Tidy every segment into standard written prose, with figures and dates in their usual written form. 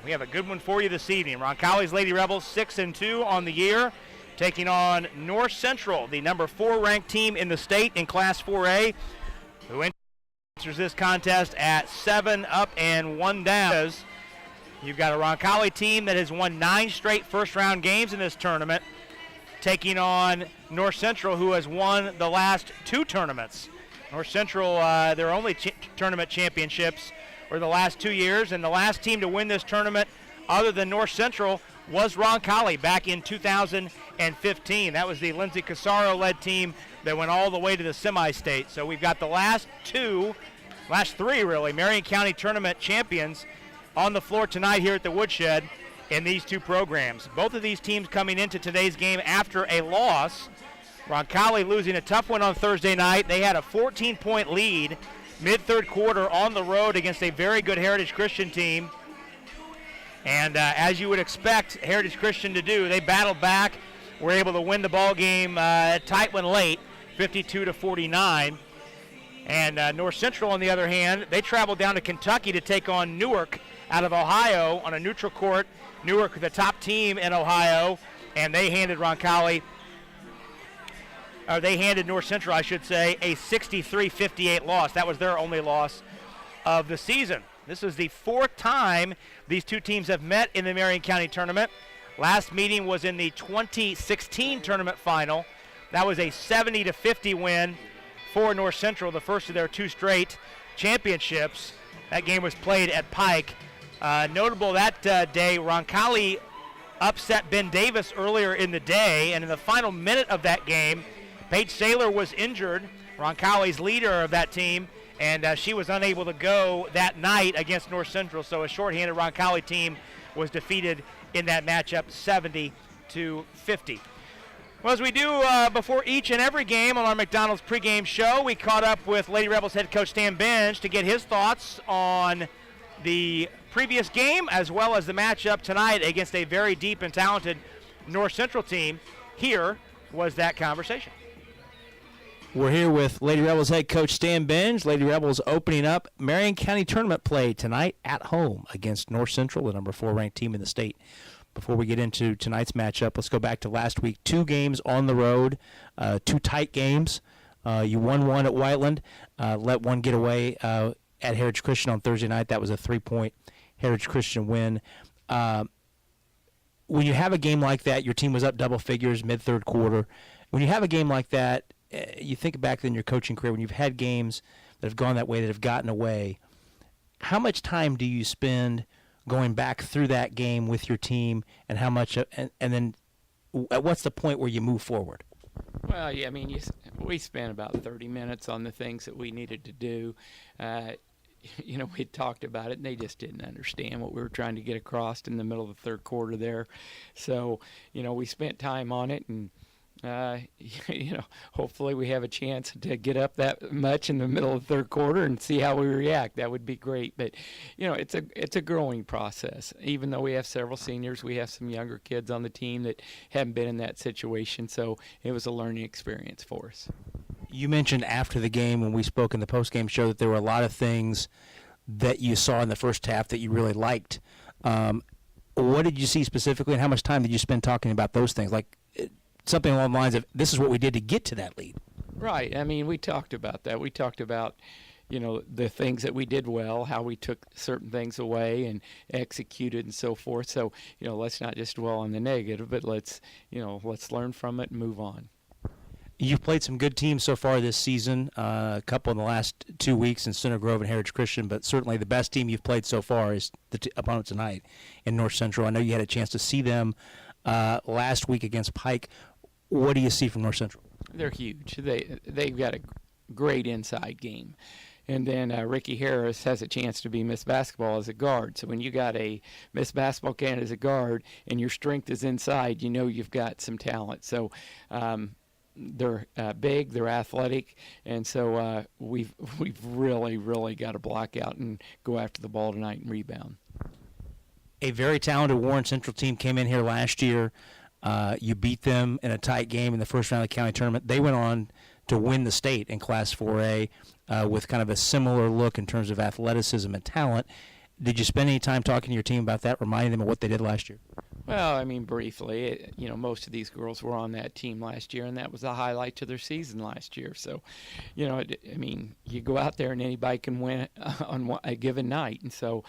We have a good one for you this evening. Roncalli's Lady Rebels 6-2 on the year, taking on North Central, the number 4 ranked team in the state in Class 4A, who enters this contest at 7 up and 1 down. You've got a Roncalli team that has won 9 straight first-round games in this tournament, taking on North Central, who has won the last 2 tournaments. North Central, their only tournament championships were the last 2 years, and the last team to win this tournament other than North Central was Roncalli back in 2015. That was the Lindsay Casaro-led team that went all the way to the semi-state. So we've got the last 3 really, Marion County tournament champions on the floor tonight here at the Woodshed in these 2 programs. Both of these teams coming into today's game after a loss. Roncalli losing a tough one on Thursday night. They had a 14-point lead mid-third quarter on the road against a very good Heritage Christian team. And as you would expect Heritage Christian to do, they battled back, were able to win the ball game tight one late, 52-49. And North Central, on the other hand, they traveled down to Kentucky to take on Newark out of Ohio on a neutral court. Newark, the top team in Ohio, and they handed North Central, I should say, a 63-58 loss. That was their only loss of the season. This is the 4th time these 2 teams have met in the Marion County tournament. Last meeting was in the 2016 tournament final. That was a 70-50 win for North Central, the first of their 2 straight championships. That game was played at Pike. Notable that day, Roncalli upset Ben Davis earlier in the day, and in the final minute of that game, Paige Saylor was injured, Roncalli's leader of that team, and she was unable to go that night against North Central. So a shorthanded Roncalli team was defeated in that matchup 70-50. Well, as we do before each and every game on our McDonald's pregame show, we caught up with Lady Rebels head coach Stan Benge to get his thoughts on the previous game as well as the matchup tonight against a very deep and talented North Central team. Here was that conversation. We're here with Lady Rebels head coach Stan Benge. Lady Rebels opening up Marion County tournament play tonight at home against North Central, the number 4 ranked team in the state. Before we get into tonight's matchup, let's go back to last week. 2 games on the road, 2 tight games. You won one at Whiteland, let one get away at Heritage Christian on Thursday night. That was a 3-point Heritage Christian win. When you have a game like that, your team was up double figures mid-third quarter. When you have a game like that, you think back in your coaching career, when you've had games that have gone that way, that have gotten away, how much time do you spend going back through that game with your team, and how much, and then what's the point where you move forward? Well, yeah, I mean, we spent about 30 minutes on the things that we needed to do. We talked about it, and they just didn't understand what we were trying to get across in the middle of the third quarter there. So, we spent time on it, and hopefully we have a chance to get up that much in the middle of the third quarter and see how we react. That would be great. But, it's a growing process. Even though we have several seniors, we have some younger kids on the team that haven't been in that situation. So it was a learning experience for us. You mentioned after the game when we spoke in the postgame show that there were a lot of things that you saw in the first half that you really liked. What did you see specifically, and how much time did you spend talking about those things? Like something along the lines of, this is what we did to get to that lead. Right. I mean, we talked about that. We talked about, the things that we did well, how we took certain things away and executed and so forth. So, let's not just dwell on the negative, but let's learn from it and move on. You've played some good teams so far this season, a couple in the last 2 weeks in Center Grove and Heritage Christian, but certainly the best team you've played so far is the opponent tonight in North Central. I know you had a chance to see them last week against Pike. What do you see from North Central? They're huge. They've got a great inside game. And then Ricky Harris has a chance to be Miss Basketball as a guard. So when you got a Miss Basketball candidate as a guard and your strength is inside, you've got some talent. So they're big, they're athletic, and so we've really got to block out and go after the ball tonight and rebound. A very talented Warren Central team came in here last year. You beat them in a tight game in the first round of the county tournament. They went on to win the state in Class 4A with kind of a similar look in terms of athleticism and talent. Did you spend any time talking to your team about that, reminding them of what they did last year? Well, I mean, briefly, most of these girls were on that team last year, and that was the highlight to their season last year. So, you go out there and anybody can win on a given night. And so,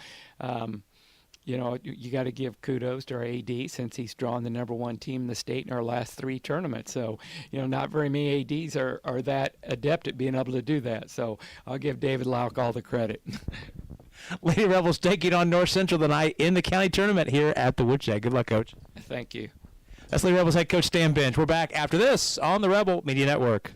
you got to give kudos to our AD since he's drawn the number one team in the state in our last 3 tournaments. So, not very many ADs are that adept at being able to do that. So I'll give David Lauk all the credit. Lady Rebels taking on North Central tonight in the county tournament here at the Woodshed. Good luck, Coach. Thank you. That's Lady Rebels head coach Stan Bench. We're back after this on the Rebel Media Network.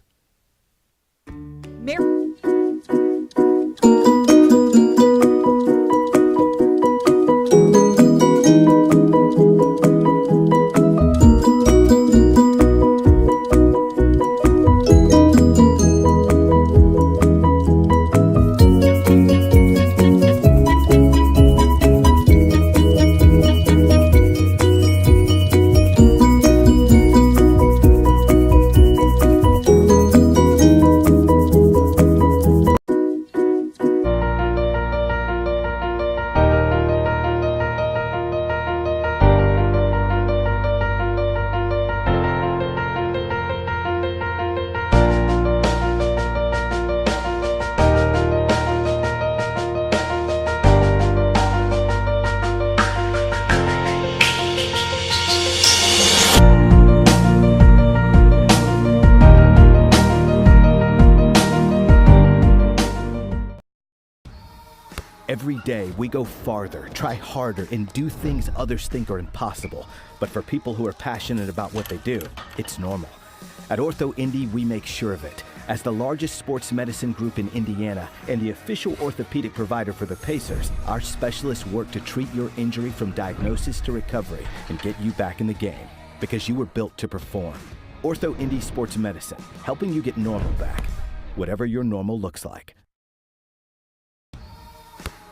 Every day we go farther, try harder, and do things others think are impossible. But for people who are passionate about what they do, it's normal. At Ortho Indy, we make sure of it. As the largest sports medicine group in Indiana and the official orthopedic provider for the Pacers, our specialists work to treat your injury from diagnosis to recovery and get you back in the game, because you were built to perform. Ortho Indy Sports Medicine, helping you get normal back, whatever your normal looks like.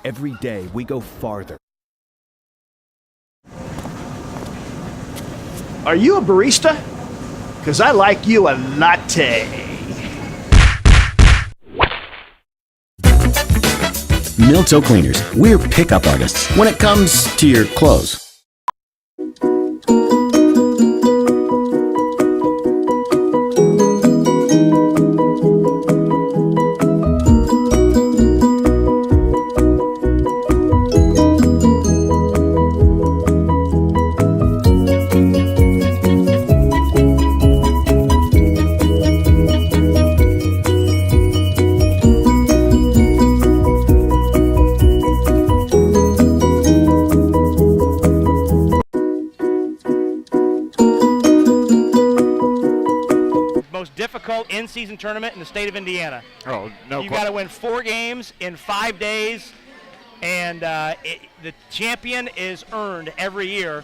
Every day we go farther. Are you a barista? Because I like you a latte. Milto Cleaners, we're pickup artists when it comes to your clothes. Difficult in-season tournament in the state of Indiana. Oh, no. You got to win 4 games in 5 days, and the champion is earned every year.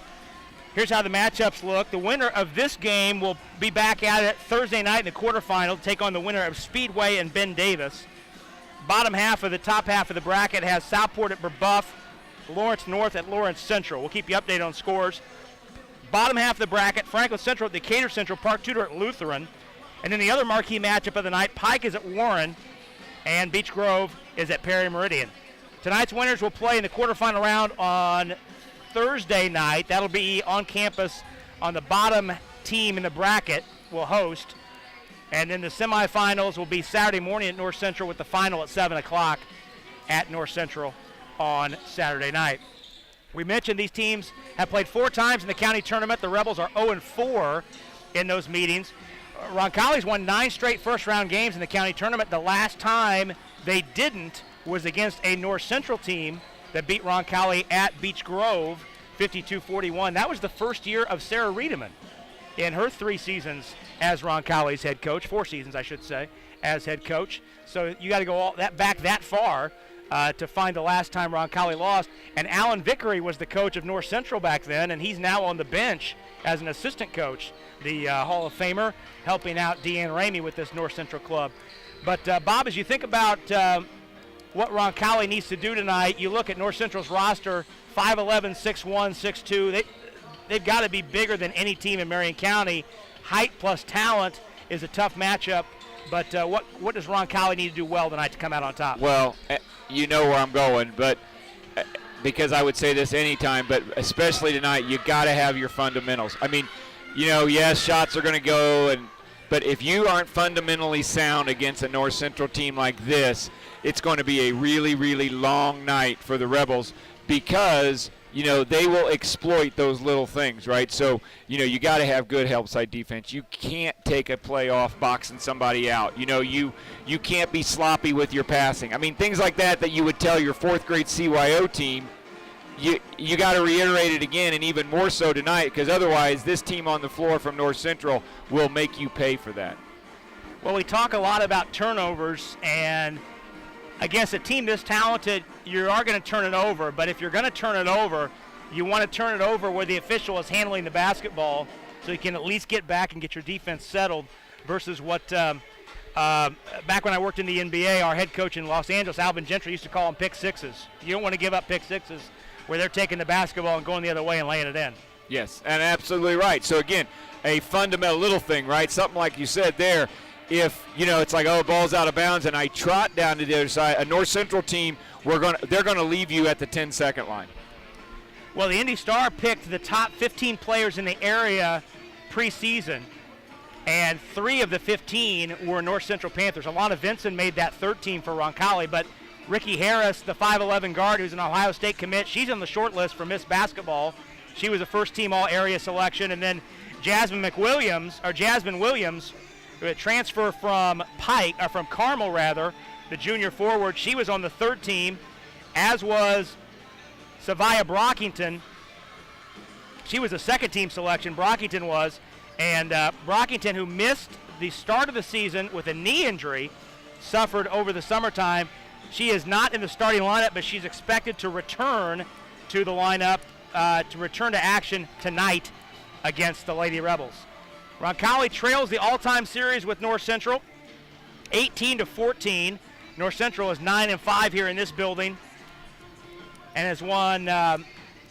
Here's how the matchups look. The winner of this game will be back at it Thursday night in the quarterfinal to take on the winner of Speedway and Ben Davis. Bottom half of the top half of the bracket has Southport at Brebeuf, Lawrence North at Lawrence Central. We'll keep you updated on scores. Bottom half of the bracket, Franklin Central at Decatur Central, Park Tudor at Lutheran. And then the other marquee matchup of the night, Pike is at Warren, and Beech Grove is at Perry Meridian. Tonight's winners will play in the quarterfinal round on Thursday night. That'll be on campus on the bottom team in the bracket will host. And then the semifinals will be Saturday morning at North Central with the final at 7 o'clock at North Central on Saturday night. We mentioned these teams have played 4 times in the county tournament. The Rebels are 0-4 in those meetings. Roncalli's won 9 straight first-round games in the county tournament. The last time they didn't was against a North Central team that beat Roncalli at Beech Grove 52-41. That was the first year of Sarah Riedemann in her 3 seasons as Roncalli's head coach, 4 seasons, I should say, as head coach. So you got to go back that far to find the last time Roncalli lost. And Alan Vickery was the coach of North Central back then, and he's now on the bench as an assistant coach, the Hall of Famer, helping out Deanne Ramey with this North Central club. But, Bob, as you think about what Roncalli needs to do tonight, you look at North Central's roster, 5'11", 6'1", 6'2". They've got to be bigger than any team in Marion County. Height plus talent is a tough matchup. But what does Roncalli need to do well tonight to come out on top? Well, you know where I'm going, but because I would say this anytime, but especially tonight, you got to have your fundamentals. I mean, yes, shots are going to go, but if you aren't fundamentally sound against a North Central team like this, it's going to be a really, really long night for the Rebels because they will exploit those little things, right? So, you got to have good help side defense. You can't take a play off boxing somebody out. You can't be sloppy with your passing. I mean, things like that you would tell your fourth grade CYO team, you got to reiterate it again, and even more so tonight, because otherwise this team on the floor from North Central will make you pay for that. Well, we talk a lot about turnovers, and against a team this talented, you are going to turn it over. But if you're going to turn it over, you want to turn it over where the official is handling the basketball so you can at least get back and get your defense settled versus what back when I worked in the NBA, our head coach in Los Angeles, Alvin Gentry, used to call them pick sixes. You don't want to give up pick sixes where they're taking the basketball and going the other way and laying it in. Yes, and absolutely right. So, again, a fundamental little thing, right? Something like you said there. If, it's like, ball's out of bounds, and I trot down to the other side, a North Central team, they're going to leave you at the 10-second line. Well, the Indy Star picked the top 15 players in the area preseason, and 3 of the 15 were North Central Panthers. Alana Vinson made that 13 for Roncalli, but Ricky Harris, the 5'11 guard who's an Ohio State commit, she's on the short list for Miss Basketball. She was a first-team all-area selection, and then Jasmine Williams, who transfer from Carmel, the junior forward. She was on the 3rd team, as was Savia Brockington. She was a 2nd-team selection, Brockington was, and Brockington, who missed the start of the season with a knee injury, suffered over the summertime. She is not in the starting lineup, but she's expected to return to the lineup, to return to action tonight against the Lady Rebels. Roncalli trails the all-time series with North Central, 18-14. North Central is 9-5 here in this building, and has won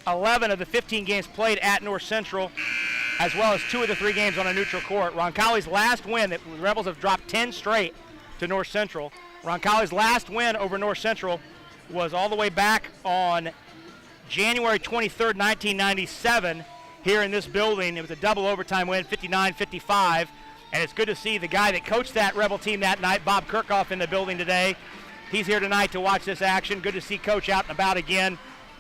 11 of the 15 games played at North Central, as well as 2 of the 3 games on a neutral court. Roncalli's last win, the Rebels have dropped 10 straight to North Central. Roncalli's last win over North Central was all the way back on January 23rd, 1997. Here in this building. It was a double overtime win, 59-55, and it's good to see the guy that coached that Rebel team that night, Bob Kirchhoff, in the building today. He's here tonight to watch this action. Good to see Coach out and about again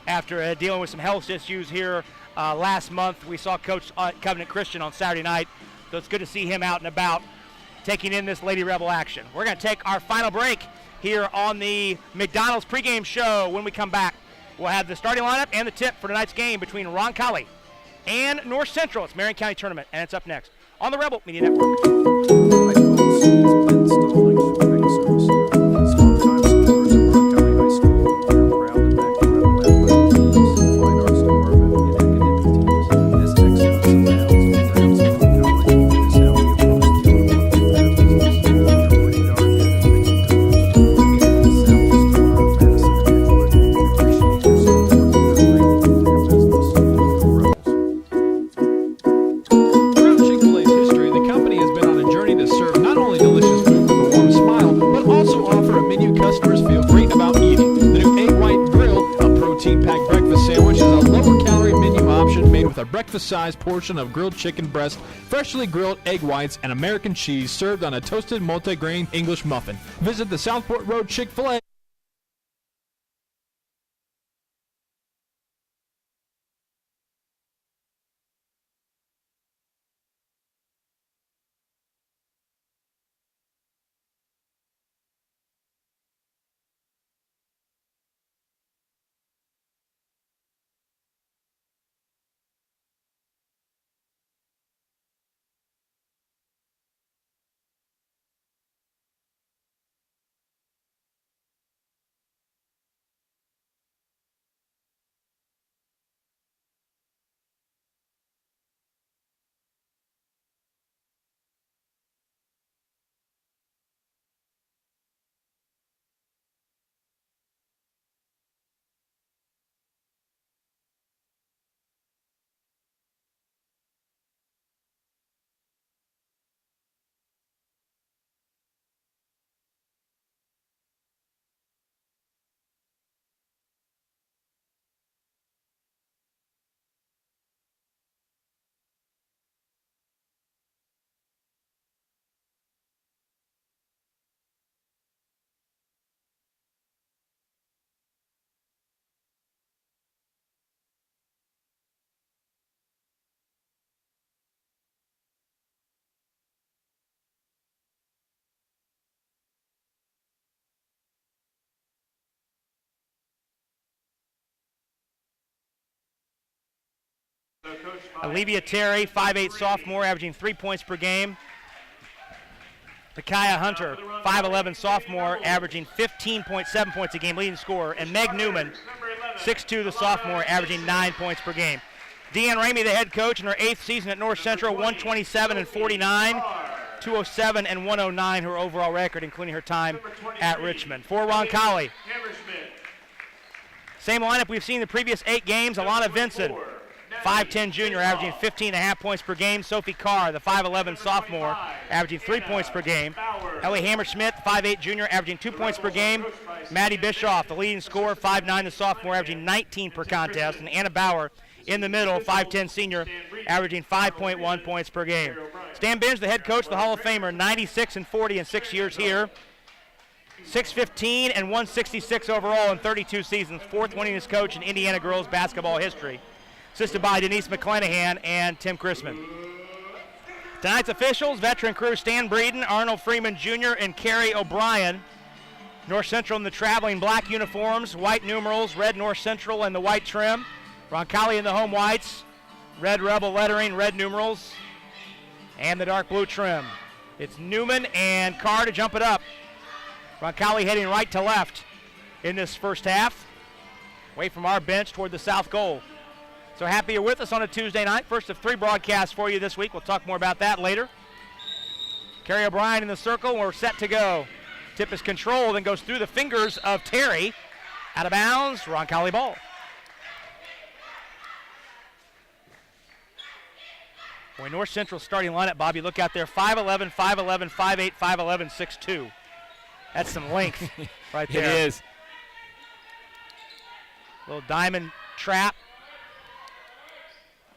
after dealing with some health issues here last month. We saw Coach Covenant Christian on Saturday night, so it's good to see him out and about taking in this Lady Rebel action. We're going to take our final break here on the McDonald's pregame show. When we come back, we'll have the starting lineup and the tip for tonight's game between Roncalli and North Central. It's Marion County Tournament, and it's up next on the Rebel Media Network. breakfast-sized portion of grilled chicken breast, freshly grilled egg whites, and American cheese served on a toasted multi-grain English muffin. Visit the Southport Road Chick-fil-A Olivia Terry, 5'8" sophomore, averaging 3 points per game. Micaiah Hunter, 5'11" sophomore, averaging 15.7 points a game, leading scorer. And Meg Newman, 6'2", the sophomore, averaging 9 points per game. Deanne Ramey, the head coach, in her 8th season at North Central, 127-49, 207 and 109, her overall record, including her time at Richmond. For Roncalli, same lineup we've seen the previous 8 games. Alana Vinson, 5'10" junior, averaging 15.5 points per game. Sophie Carr, the 5'11" sophomore, averaging 3 points per game. Ellie Hammersmith, 5'8" junior, averaging 2 points per game. Maddie Bischoff, the leading scorer, 5'9", the sophomore, averaging 19 per contest. And Anna Bauer, in the middle, 5'10" senior, averaging 5.1 points per game. Stan Binge, the head coach, the Hall of Famer, 96-40 in 6 years here. 615 and 166 overall in 32 seasons, 4th winningest coach in Indiana girls basketball history. Assisted by Denise McClanahan and Tim Chrisman. Tonight's officials, veteran crew Stan Breeden, Arnold Freeman Jr., and Kerry O'Brien. North Central in the traveling black uniforms, white numerals, red North Central and the white trim. Roncalli in the home whites, red Rebel lettering, red numerals, and the dark blue trim. It's Newman and Carr to jump it up. Roncalli heading right to left in this first half, away from our bench toward the south goal. So happy you're with us on a Tuesday night. First of 3 broadcasts for you this week. We'll talk more about that later. Kerry O'Brien in the circle. We're set to go. Tip is controlled and goes through the fingers of Terry. Out of bounds, Roncalli ball. Boy, North Central starting lineup, Bobby, look out there. 5'11", 5'11", 5'8", 5'11", 6'2". That's some length right there. It is. Little diamond trap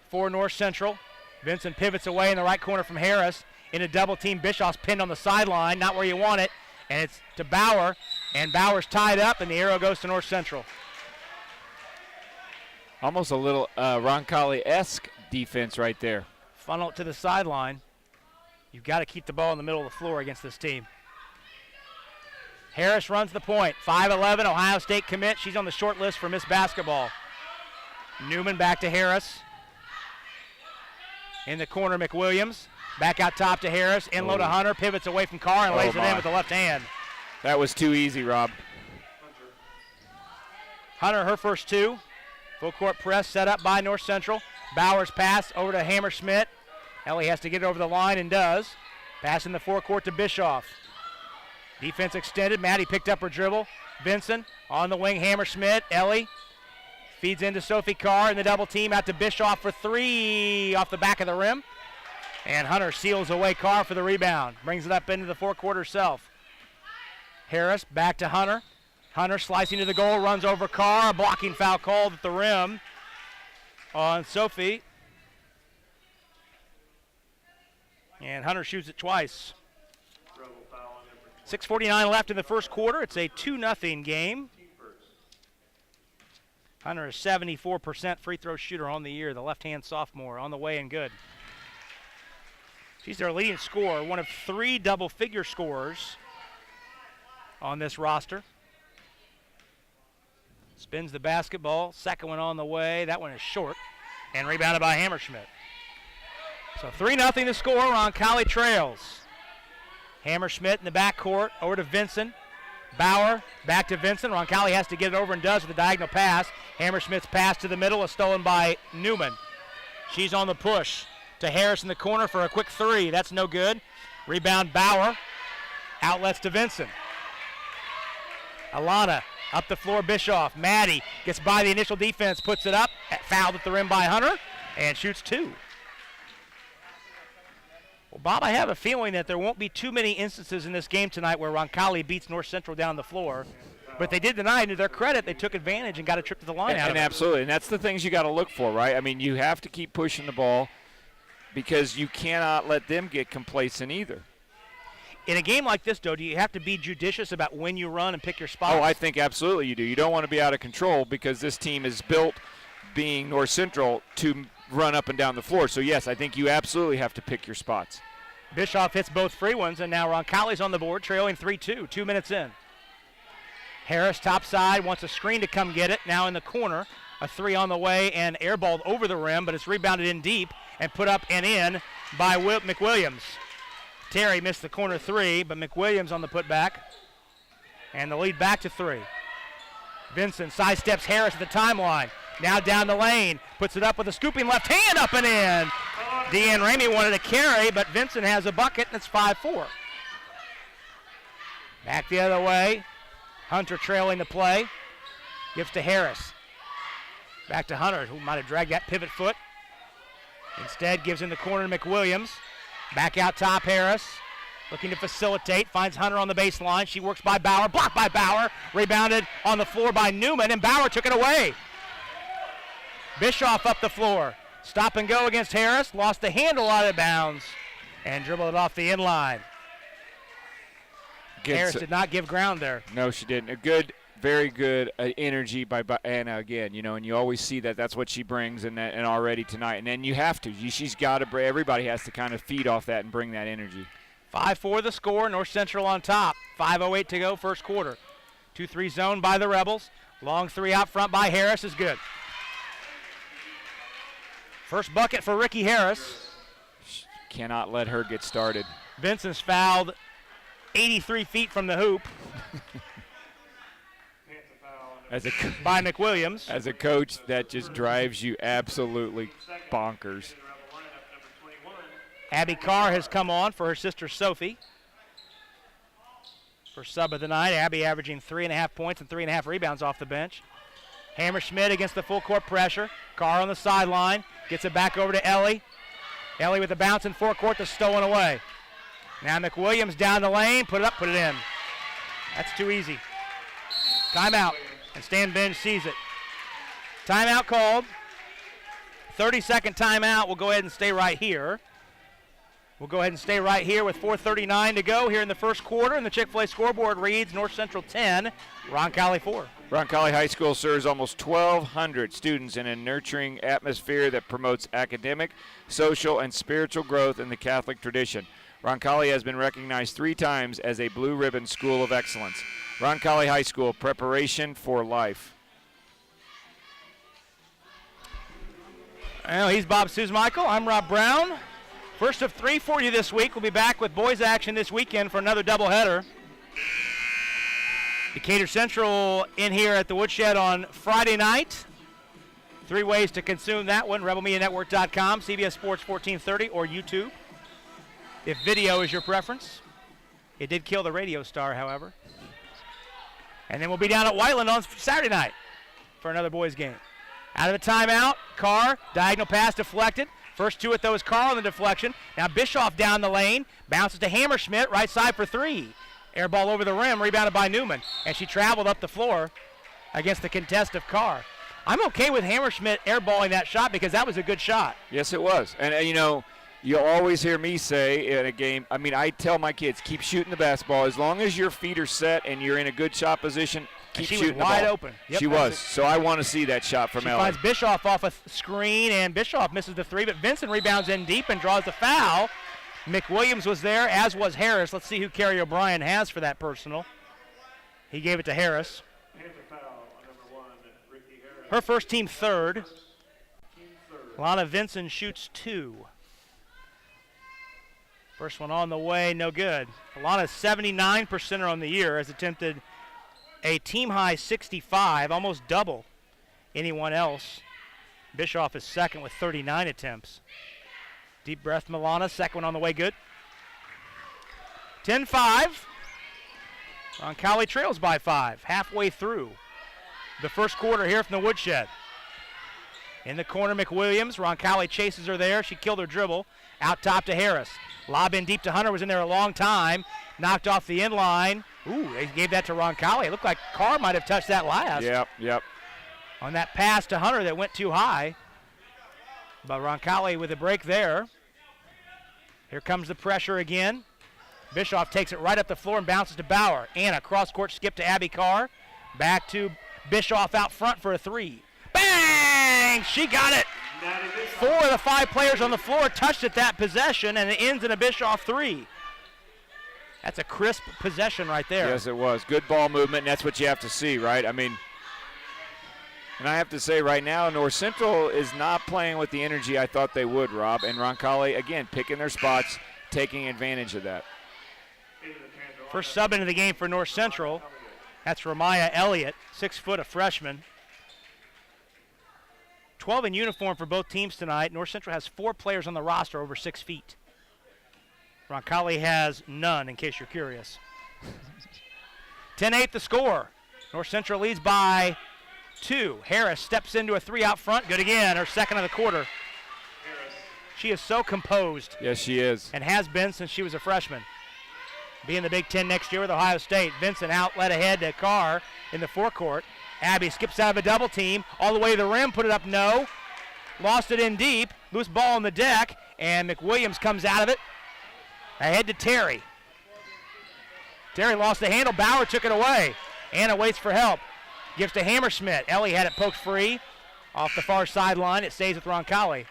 for North Central. Vincent pivots away in the right corner from Harris. In a double team, Bischoff's pinned on the sideline, not where you want it. And it's to Bauer, and Bauer's tied up, and the arrow goes to North Central. Almost a little Roncalli-esque defense right there. Funnel it to the sideline. You've got to keep the ball in the middle of the floor against this team. Harris runs the point. 5'11", Ohio State commit. She's on the short list for Miss Basketball. Newman back to Harris. In the corner, McWilliams. Back out top to Harris. In low to Hunter. Pivots away from Carr and lays it in with the left hand. That was too easy, Rob. Hunter, her first 2. Full court press set up by North Central. Bauer's pass over to Hammersmith. Ellie has to get it over the line and does. Pass in the forecourt to Bischoff. Defense extended. Maddie picked up her dribble. Vinson on the wing. Hammersmith. Ellie feeds into Sophie Carr in the double team. Out to Bischoff for 3 off the back of the rim. And Hunter seals away Carr for the rebound. Brings it up into the forecourt herself. Harris back to Hunter. Hunter slicing to the goal. Runs over Carr. A blocking foul called at the rim on Sophie. And Hunter shoots it twice. 6:49 left in the first quarter. It's a 2-0 game. Hunter is 74% free throw shooter on the year. The left-hand sophomore on the way and good. She's their leading scorer, one of 3 double-figure scorers on this roster. Spins the basketball. Second one on the way. That one is short and rebounded by Hammersmith. So 3-0 to score. Roncalli trails. Hammersmith in the backcourt, over to Vinson. Bauer back to Vinson. Roncalli has to get it over and does with a diagonal pass. Hammersmith's pass to the middle is stolen by Newman. She's on the push to Harris in the corner for a quick 3. That's no good. Rebound Bauer. Outlets to Vinson. Alana up the floor, Bischoff. Maddie gets by the initial defense, puts it up. Fouled at the rim by Hunter and shoots 2. Well, Bob, I have a feeling that there won't be too many instances in this game tonight where Roncalli beats North Central down the floor. But they did tonight, and to their credit, they took advantage and got a trip to the line out of it. Absolutely, and that's the things you got to look for, right? I mean, you have to keep pushing the ball because you cannot let them get complacent either. In a game like this, though, do you have to be judicious about when you run and pick your spots? Oh, I think absolutely you do. You don't want to be out of control because this team is built, being North Central, to run up and down the floor. So, yes, I think you absolutely have to pick your spots. Bischoff hits both free ones, and now Roncalli's on the board, trailing 3-2, 2 minutes in. Harris, top side, wants a screen to come get it. Now in the corner, A three on the way and airballed over the rim, but it's rebounded in deep and put up and in by McWilliams. Terry missed the corner three, but McWilliams on the putback. And the lead back to three. Vincent sidesteps Harris at the timeline. Now down the lane, puts it up with a scooping left hand, up and in. Deanne Ramey wanted to carry, but Vincent has a bucket, and it's 5-4. Back the other way. Hunter trailing the play. Gives to Harris. Back to Hunter, who might have dragged that pivot foot. Instead, gives in the corner to McWilliams. Back out top, Harris. Looking to facilitate, finds Hunter on the baseline. She works by Bauer, blocked by Bauer. Rebounded on the floor by Newman, and Bauer took it away. Bischoff up the floor. Stop and go against Harris. Lost the handle out of bounds and dribbled it off the inline. Harris did not give ground there. No, she didn't. A good, very good energy by Anna again. You know, and you always see that that's what she brings, and already tonight. And then you have to. She's got to. Everybody has to kind of feed off that and bring that energy. 5-4 the score. North Central on top. 5:08 to go, first quarter. 2-3 zone by the Rebels. Long three out front by Harris is good. First bucket for Ricky Harris. Cannot let her get started. Vincent's fouled 83 feet from the hoop. By McWilliams. As a coach, that just drives you absolutely bonkers. Abby Carr has come on for her sister Sophie. First sub of the night. Abby averaging 3.5 points and 3.5 rebounds off the bench. Hammerschmidt against the full court pressure. Carr on the sideline. Gets it back over to Ellie. Ellie with a bounce in forecourt that's stolen away. Now McWilliams down the lane. Put it up, put it in. That's too easy. Timeout. And Stan Benj sees it. Timeout called. 30-second timeout. We'll go ahead and stay right here. We'll go ahead and stay right here with 4:39 to go here in the first quarter. And the Chick-fil-A scoreboard reads North Central 10, Roncalli 4. Roncalli High School serves almost 1,200 students in a nurturing atmosphere that promotes academic, social, and spiritual growth in the Catholic tradition. Roncalli has been recognized 3 times as a Blue Ribbon School of Excellence. Roncalli High School, preparation for life. Well, he's Bob Michael. I'm Rob Brown. First of 3 for you this week. We'll be back with boys action this weekend for another doubleheader. Decatur Central in here at the Woodshed on Friday night. 3 ways to consume that one: RebelMediaNetwork.com, CBS Sports 1430, or YouTube, if video is your preference. It did kill the radio star, however. And then we'll be down at Whiteland on Saturday night for another boys game. Out of the timeout, Carr, diagonal pass deflected. First 2 at those, Carr on the deflection. Now Bischoff down the lane, bounces to Hammerschmidt, right side for 3. Air ball over the rim, rebounded by Newman. And she traveled up the floor against the contest of Carr. I'm okay with Hammerschmidt airballing that shot because that was a good shot. Yes, it was. And you know, you'll always hear me say in a game, I mean, I tell my kids, keep shooting the basketball. As long as your feet are set and you're in a good shot position, keep shooting the ball. She was wide open. Yep, she was. So I want to see that shot from Ellie. She finds Bischoff off a screen, and Bischoff misses the 3, but Vincent rebounds in deep and draws the foul. McWilliams was there, as was Harris. Let's see who Kerry O'Brien has for that personal. He gave it to Harris. Her first team third. Lana Vincent shoots 2. First one on the way, no good. Lana's 79% on the year, has attempted a team-high 65, almost double anyone else. Bischoff is second with 39 attempts. Deep breath, Milana. Second one on the way, good. 10-5. Roncalli trails by 5, halfway through the first quarter here from the Woodshed. In the corner, McWilliams. Roncalli chases her there. She killed her dribble. Out top to Harris. Lob in deep to Hunter. Was in there a long time. Knocked off the end line. Ooh, they gave that to Roncalli. It looked like Carr might have touched that last. Yep. On that pass to Hunter that went too high. But Roncalli with a break there. Here comes the pressure again. Bischoff takes it right up the floor and bounces to Bauer. Anna, cross-court skip to Abby Carr. Back to Bischoff out front for a 3. Bang! She got it. 4 of the 5 players on the floor touched at that possession, and it ends in a Bischoff 3. That's a crisp possession right there. Yes, it was. Good ball movement, and that's what you have to see, right? I mean, And I have to say right now, North Central is not playing with the energy I thought they would, Rob. And Roncalli, again, picking their spots, taking advantage of that. First sub into the game for North Central. That's Ramaya Elliott, 6 foot, a freshman. 12 in uniform for both teams tonight. North Central has 4 players on the roster over 6 feet. Roncalli has none, in case you're curious. 10-8 the score. North Central leads by 2. Harris steps into a 3 out front. Good again, her second of the quarter. She is so composed. Yes, she is. And has been since she was a freshman. Be in the Big Ten next year with Ohio State. Vincent outlet ahead to Carr in the forecourt. Abby skips out of a double team. All the way to the rim, put it up, no. Lost it in deep. Loose ball on the deck, and McWilliams comes out of it. Ahead to Terry. Terry lost the handle. Bauer took it away. Anna waits for help. Gives to Hammerschmidt. Ellie had it poked free off the far sideline. It stays with Roncalli.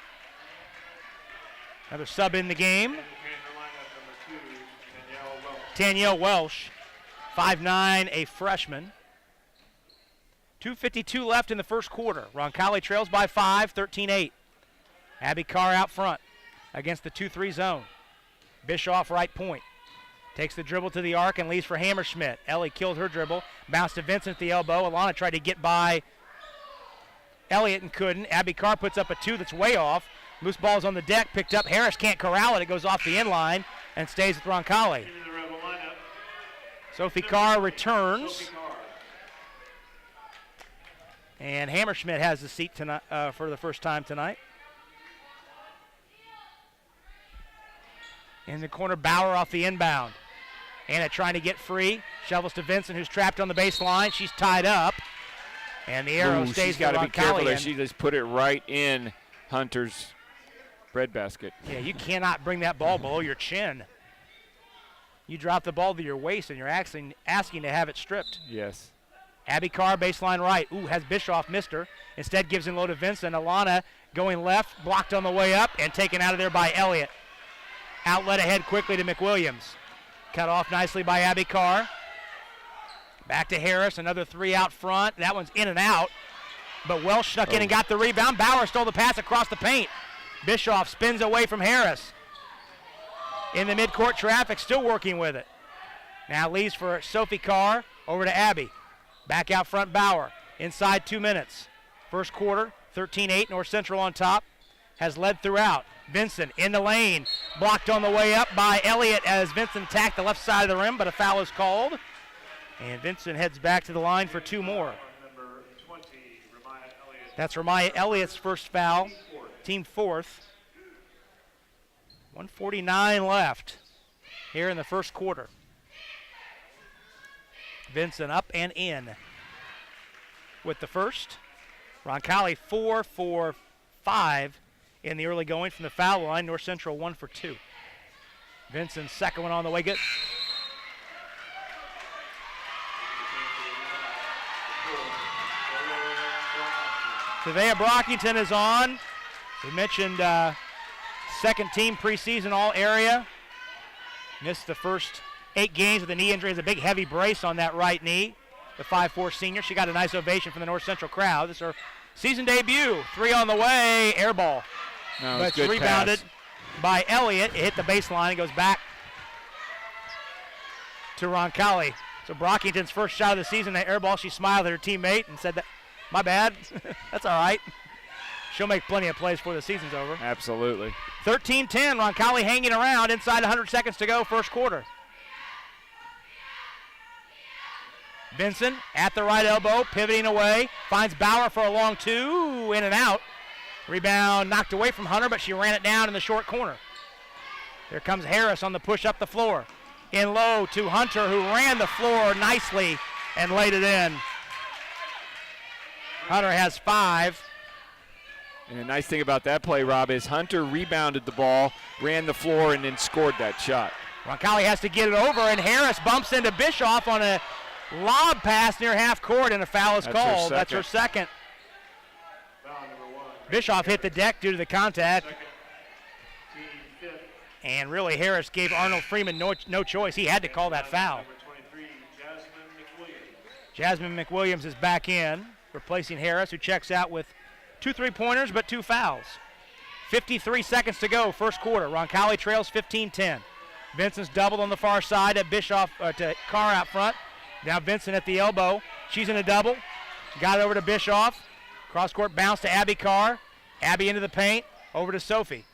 Another sub in the game. Danielle Welsh, 5'9", a freshman. 2:52 left in the first quarter. Roncalli trails by 5, 13-8. Abby Carr out front against the 2-3 zone. Bischoff right point. Takes the dribble to the arc and leaves for Hammerschmidt. Ellie killed her dribble. Bounced to Vincent at the elbow. Alana tried to get by Elliott and couldn't. Abby Carr puts up a 2 that's way off. Loose ball's on the deck, picked up. Harris can't corral it. It goes off the end line and stays with Roncalli. Sophie Carr returns. And Hammerschmidt has the seat tonight for the first time tonight. In the corner, Bauer off the inbound. Anna trying to get free. Shovels to Vincent, who's trapped on the baseline. She's tied up. And the arrow stays got to be careful there. Roncalli. She just put it right in Hunter's breadbasket. Yeah, you cannot bring that ball below your chin. You drop the ball to your waist, and you're asking to have it stripped. Yes. Abby Carr, baseline right. Ooh, has Bischoff missed her. Instead gives in low to Vincent. Alana going left, blocked on the way up, and taken out of there by Elliott. Outlet ahead quickly to McWilliams. Cut off nicely by Abby Carr. Back to Harris, another 3 out front. That one's in and out, but Welsh snuck in and got the rebound. Bauer stole the pass across the paint. Bischoff spins away from Harris. In the midcourt traffic, still working with it. Now leaves for Sophie Carr, over to Abby. Back out front, Bauer. Inside 2 minutes. First quarter, 13-8, North Central on top. Has led throughout. Vincent in the lane. Blocked on the way up by Elliott as Vincent attacked the left side of the rim, but a foul is called. And Vincent heads back to the line for 2 more. That's Ramaya Elliott's first foul. Team 4th. 1:49 left here in the first quarter. Vincent up and in with the first. Roncalli 4 for 5 in the early going from the foul line. North Central 1 for 2. Vincent's second one on the way. Good. Savea Brockington is on. We mentioned second team preseason all area. Missed the first 8 games with a knee injury. Has a big heavy brace on that right knee. The 5'4" senior. She got a nice ovation from the North Central crowd. This is her season debut. 3 on the way. Air ball. No, but it's rebounded by Elliott. It hit the baseline. It goes back to Roncalli. So Brockington's first shot of the season, that air ball, she smiled at her teammate and said, "My bad." That's all right. She'll make plenty of plays before the season's over. Absolutely. 13-10, Roncalli hanging around inside 100 seconds to go, first quarter. Vincent at the right elbow, pivoting away, finds Bauer for a long 2, in and out. Rebound knocked away from Hunter, but she ran it down in the short corner. Here comes Harris on the push up the floor. In low to Hunter, who ran the floor nicely and laid it in. Hunter has 5. And the nice thing about that play, Rob, is Hunter rebounded the ball, ran the floor, and then scored that shot. Roncalli has to get it over, and Harris bumps into Bischoff on a lob pass near half court, and a foul is called. That's her second. Bischoff hit the deck due to the contact. And really, Harris gave Arnold Freeman no choice. He had to call that foul. Jasmine McWilliams is back in. replacing Harris, who checks out with 2 3-pointers but 2 fouls. 53 seconds to go, first quarter. Roncalli trails 15-10. Vincent's doubled on the far side to to Carr out front. Now Vincent at the elbow. She's in a double. Got it over to Bischoff. Cross-court bounce to Abby Carr. Abby into the paint. Over to Sophie.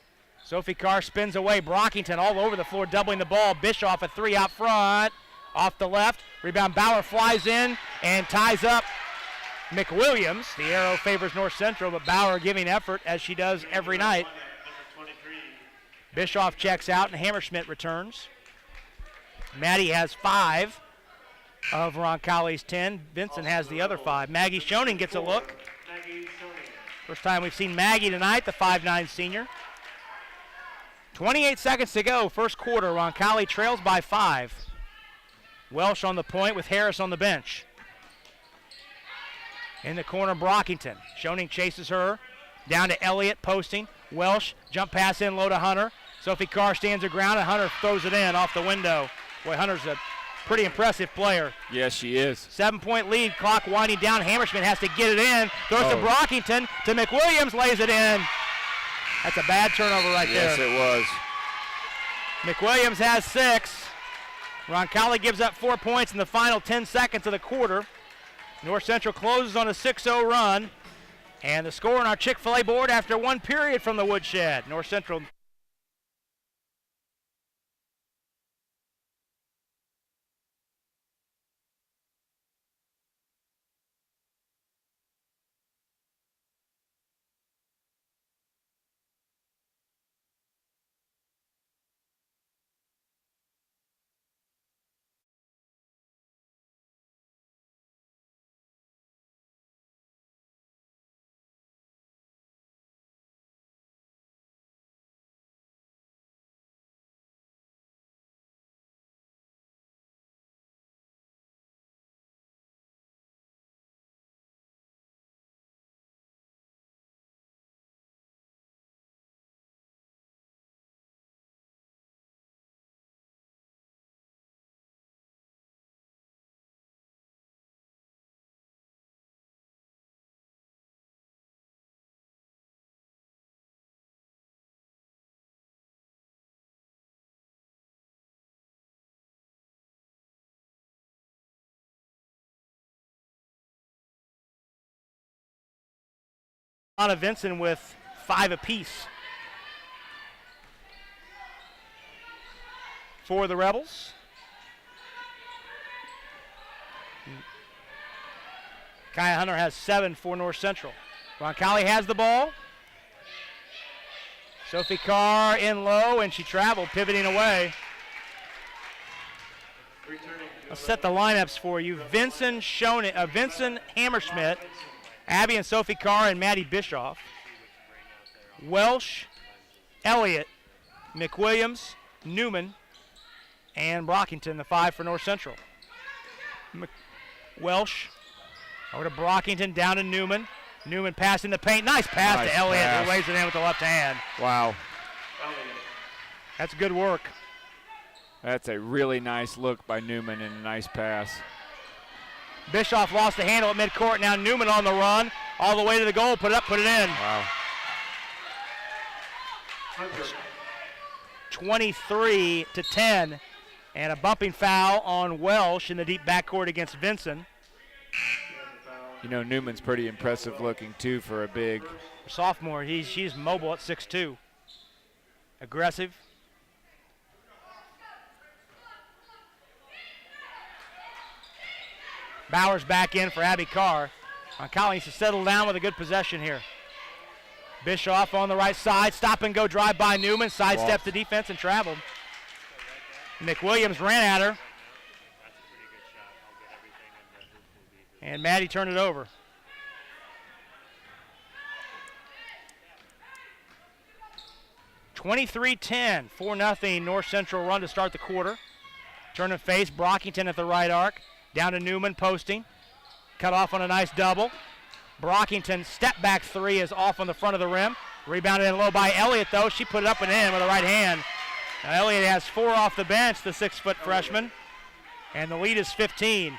Sophie Carr spins away. Brockington all over the floor, doubling the ball. Bischoff a 3 out front. Off the left. Rebound. Bauer flies in and ties up McWilliams. The arrow favors North Central, but Bauer giving effort as she does every night. Bischoff checks out and Hammerschmidt returns. Maddie has 5 of Roncalli's 10. Vincent has the other 5. Maggie Schoening gets a look. First time we've seen Maggie tonight, the 5'9 senior. 28 seconds to go, first quarter. Roncalli trails by 5. Welsh on the point with Harris on the bench. In the corner, Brockington. Schoening chases her. Down to Elliott, posting. Welsh, jump pass in low to Hunter. Sophie Carr stands her ground, and Hunter throws it in off the window. Boy, Hunter's a pretty impressive player. Yes, she is. 7-point lead, clock winding down. Hammerschmidt has to get it in. Throws to Brockington, to McWilliams, lays it in. That's a bad turnover right there. Yes, it was. McWilliams has 6. Roncalli gives up 4 points in the final 10 seconds of the quarter. North Central closes on a 6-0 run. And the score on our Chick-fil-A board after 1 period from the Woodshed. North Central Anna Vincent with 5 apiece for the Rebels. Kaya Hunter has 7 for North Central. Roncalli has the ball. Sophie Carr in low, and she traveled, pivoting away. I'll set the lineups for you. Vincent Hammerschmidt, Abby and Sophie Carr, and Maddie Bischoff. Welsh, Elliott, McWilliams, Newman, and Brockington, the 5 for North Central. Welsh over to Brockington, down to Newman. Newman passing the paint. Nice pass to Elliott, who lays it in with the left hand. Wow. That's good work. That's a really nice look by Newman and a nice pass. Bischoff lost the handle at midcourt. Now Newman on the run, all the way to the goal. Put it up, put it in. Wow. 23-10, and a bumping foul on Welsh in the deep backcourt against Vincent. You know, Newman's pretty impressive looking, too, for a big sophomore. She's mobile at 6'2". Aggressive. Bowers back in for Abby Carr. Roncalli needs to settle down with a good possession here. Bischoff on the right side. Stop and go drive by Newman. Sidesteps the defense and traveled. McWilliams ran at her. And Maddie turned it over. (23-10), 4-0 North Central run to start the quarter. Turn and face, Brockington at the right arc. Down to Newman, posting. Cut off on a nice double. Brockington, step back 3 is off on the front of the rim. Rebounded in low by Elliott, though. She put it up and in with the right hand. Now Elliott has 4 off the bench, the 6-foot freshman. And the lead is 15.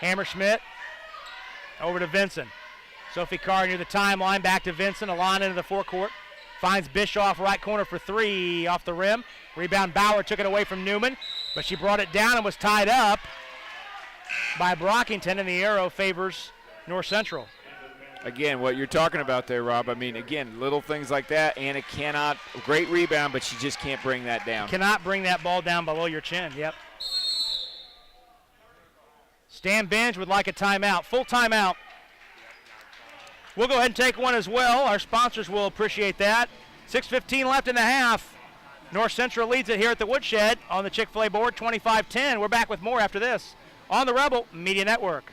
Hammerschmidt Over to Vinson. Sophie Carr near the timeline, back to Vinson, a line into the forecourt. Finds Bischoff right corner for three off the rim. Rebound Bauer took it away from Newman, but she brought it down and was tied up by Brockington, and the arrow favors North Central. Again, what you're talking about there, Rob, I mean, again, little things like that. Anna cannot, great rebound, but she just can't bring that down. Cannot bring that ball down below your chin, yep. Stan Benge would like a timeout, full timeout. We'll go ahead and take one as well. Our sponsors will appreciate that. 6:15 left in the half. North Central leads it here at the Woodshed on the Chick-fil-A board, 25-10. We're back with more after this on the Rebel Media Network.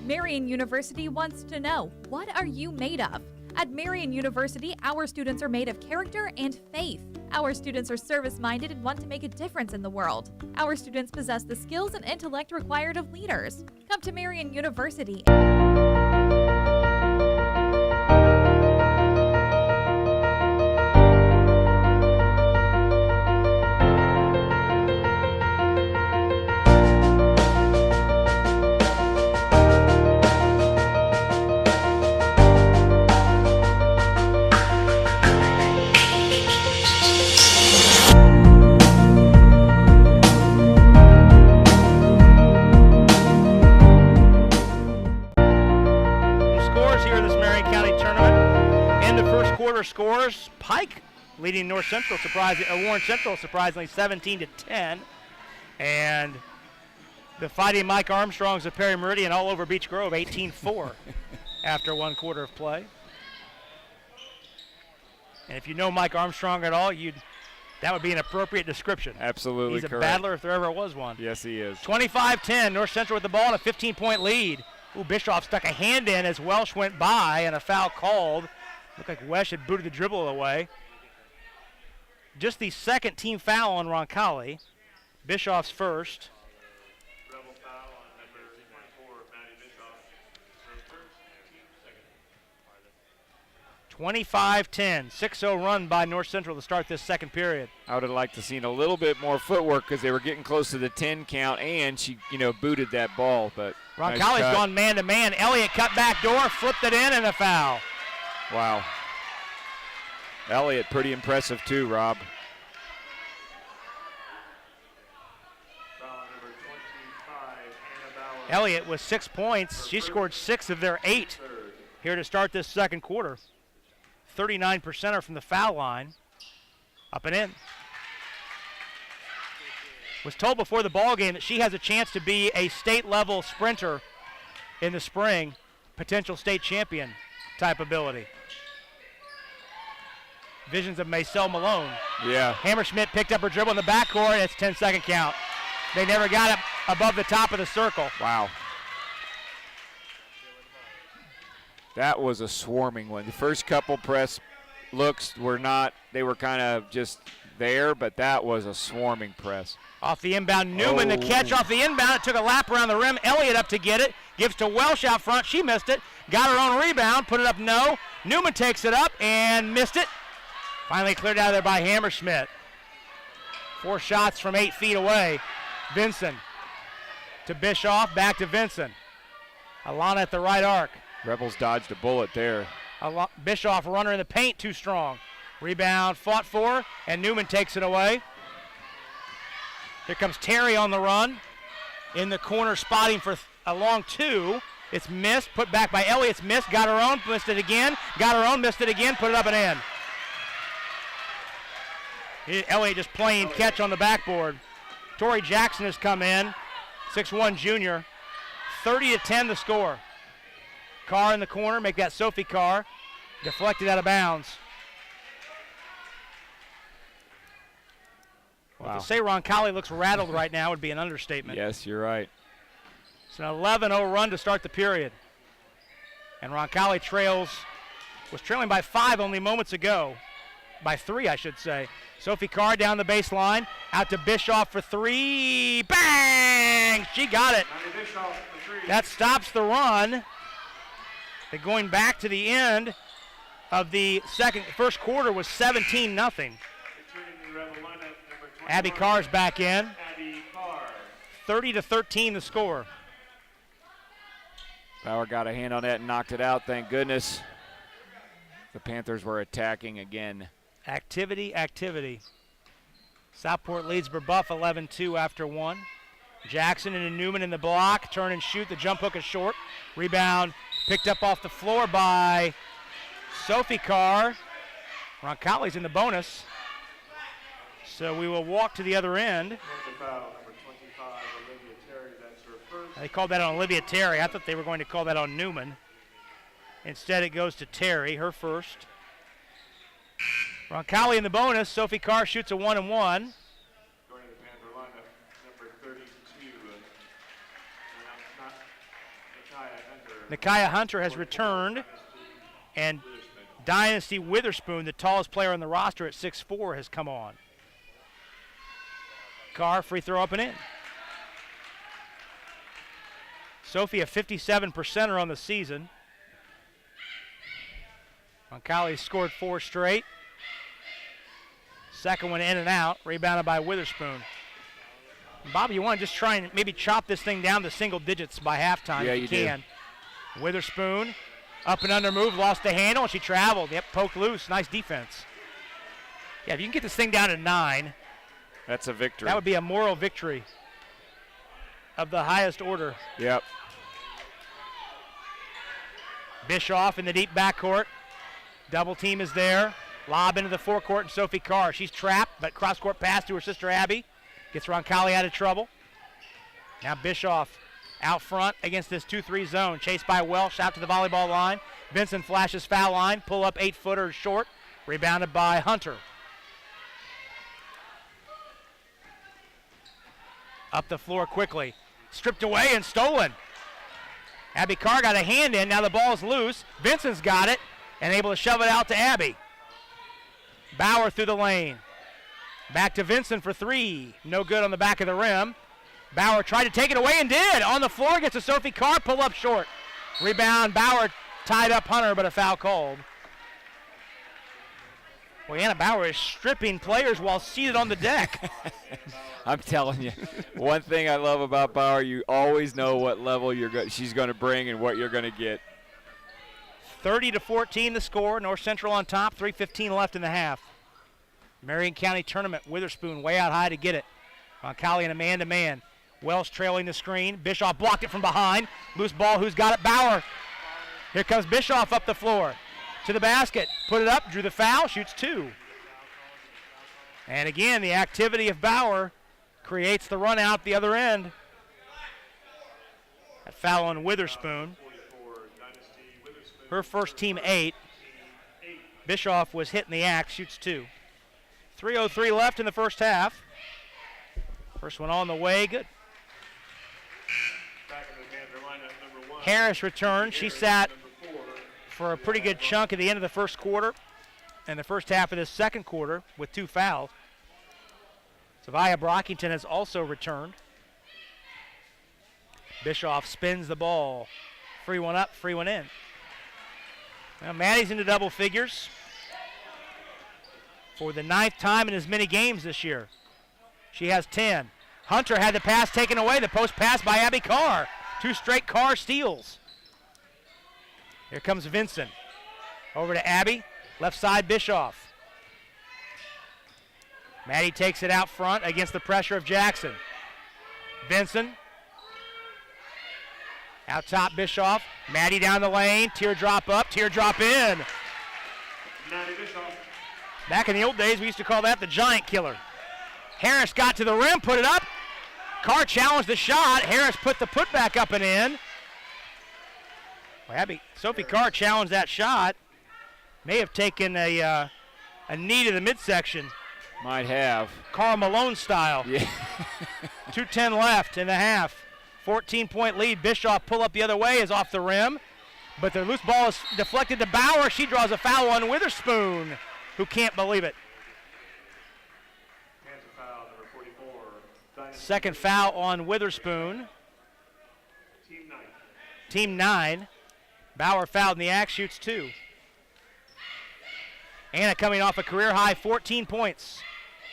Marion University wants to know, what are you made of? At Marion University, our students are made of character and faith. Our students are service-minded and want to make a difference in the world. Our students possess the skills and intellect required of leaders. Come to Marion University. Scores. Pike leading North Central, Warren Central surprisingly 17-10, and the Fighting Mike Armstrongs of Perry Meridian all over Beech Grove 18-4 after one quarter of play. And if you know Mike Armstrong at all, that would be an appropriate description. Absolutely He's a correct. battler if there ever was one. Yes, he is. 25-10, North Central with the ball and a 15-point lead. Ooh, Bischoff stuck a hand in as Welsh went by and a foul called. Looked like Wesh had booted the dribble away. Just the second team foul on Roncalli. Bischoff's first. 25-10, 6-0 run by North Central to start this second period. I would have liked to seen a little bit more footwork because they were getting close to the 10 count, and she, booted that ball. But Roncalli's nice gone man-to-man. Elliott cut back door, flipped it in, and a foul. Wow. Elliott pretty impressive too, Rob. Elliott with 6 points. She scored 6 of their 8 here to start this second quarter. 39% from the foul line. Up and in. Was told before the ball game that she has a chance to be a state-level sprinter in the spring, potential state champion type ability. Visions of Maisel Malone. Yeah. Hammerschmidt picked up her dribble in the backcourt, and it's 10-second count. They never got it above the top of the circle. Wow. That was a swarming one. The first couple press looks were not, they were kind of just there, but that was a swarming press. Off the inbound, Newman, the catch off the inbound. It took a lap around the rim. Elliott up to get it. Gives to Welsh out front. She missed it. Got her own rebound. Put it up, no. Newman takes it up and missed it. Finally cleared out of there by Hammerschmidt. 4 shots from 8 feet away. Vinson to Bischoff, back to Vinson. Alana at the right arc. Rebels dodged a bullet there. Bischoff runner in the paint, too strong. Rebound fought for, and Newman takes it away. Here comes Terry on the run. In the corner, spotting for a long 2. It's missed, put back by Elliott. It's missed, got her own, missed it again. Got her own, missed it again, put it up and in. Elliott just playing catch on the backboard. Tori Jackson has come in, 6'1" junior. 30-10 the score. Carr in the corner, make that Sophie Carr. Deflected out of bounds. Wow. Well, to say Roncalli looks rattled right now would be an understatement. Yes, you're right. It's an 11-0 run to start the period. And Roncalli was trailing by 5 only moments ago. By 3, I should say. Sophie Carr down the baseline, out to Bischoff for 3. Bang! She got it. That stops the run. They're going back to the end of the first quarter was 17-0. Abby Carr's back in. 30-13 the score. Bauer got a hand on that and knocked it out, thank goodness. The Panthers were attacking again. Activity. Southport leads Brebeuf 11-2 after 1. Jackson and Newman in the block. Turn and shoot. The jump hook is short. Rebound picked up off the floor by Sophie Carr. Roncalli's in the bonus. So we will walk to the other end. They called that on Olivia Terry. I thought they were going to call that on Newman. Instead, it goes to Terry, her first. Roncalli in the bonus. Sophie Carr shoots a 1-1. Going to the Panther lineup, number 32, Nakia Hunter has returned. And Dynasty Witherspoon, the tallest player on the roster at 6'4", has come on. Carr, free throw up and in. Sophie, a 57%er on the season. Roncalli scored 4 straight. Second one in and out, rebounded by Witherspoon. Bob, you want to just try and maybe chop this thing down to single digits by halftime yeah, if you can. Do. Witherspoon, up and under move, lost the handle, and she traveled. Yep, poked loose. Nice defense. Yeah, if you can get this thing down to 9. That's a victory. That would be a moral victory of the highest order. Yep. Bischoff in the deep backcourt. Double team is there. Lob into the forecourt and Sophie Carr. She's trapped, but cross-court pass to her sister Abby. Gets Roncalli out of trouble. Now Bischoff out front against this 2-3 zone. Chased by Welsh out to the volleyball line. Vincent flashes foul line. Pull up 8-footer short. Rebounded by Hunter. Up the floor quickly. Stripped away and stolen. Abby Carr got a hand in. Now the ball's loose. Vincent's got it and able to shove it out to Abby. Bauer through the lane. Back to Vincent for 3. No good on the back of the rim. Bauer tried to take it away and did. On the floor gets to Sophie Carr. Pull up short. Rebound. Bauer tied up Hunter, but a foul called. Well, Anna Bauer is stripping players while seated on the deck. I'm telling you, one thing I love about Bauer, you always know what level she's going to bring and what you're going to get. 30-14 the score. North Central on top. 3:15 left in the half. Marion County tournament. Witherspoon way out high to get it. Roncalli in a man-to-man. Welsh trailing the screen. Bischoff blocked it from behind. Loose ball. Who's got it? Bauer. Here comes Bischoff up the floor. To the basket. Put it up. Drew the foul. Shoots 2. And again, the activity of Bauer creates the run out the other end. That foul on Witherspoon. Her first team 8. Bischoff was hitting the axe. Shoots 2. 3:03 left in the first half. First one on the way. Good. Harris returned. She sat for a pretty good chunk at the end of the first quarter and the first half of the second quarter with 2 fouls. Savia Brockington has also returned. Bischoff spins the ball. Free one up, free one in. Now Maddie's into double figures for the 9th time in as many games this year. She has 10. Hunter had the pass taken away. The post pass by Abby Carr. 2 straight Carr steals. Here comes Vincent. Over to Abby. Left side, Bischoff. Maddie takes it out front against the pressure of Jackson. Vincent. Out top, Bischoff. Maddie down the lane. Teardrop up, teardrop in. Back in the old days, we used to call that the giant killer. Harris got to the rim, put it up. Carr challenged the shot. Harris put the putback up and in. Well, Sophie Carr challenged that shot. May have taken a knee to the midsection. Might have. Carl Malone style. Yeah. 2:10 left in the half. 14-point lead. Bischoff pull up the other way is off the rim. But the loose ball is deflected to Bauer. She draws a foul on Witherspoon, who can't believe it. Second foul on Witherspoon. Team 9. Bauer fouled in the act, shoots 2. Anna coming off a career-high 14 points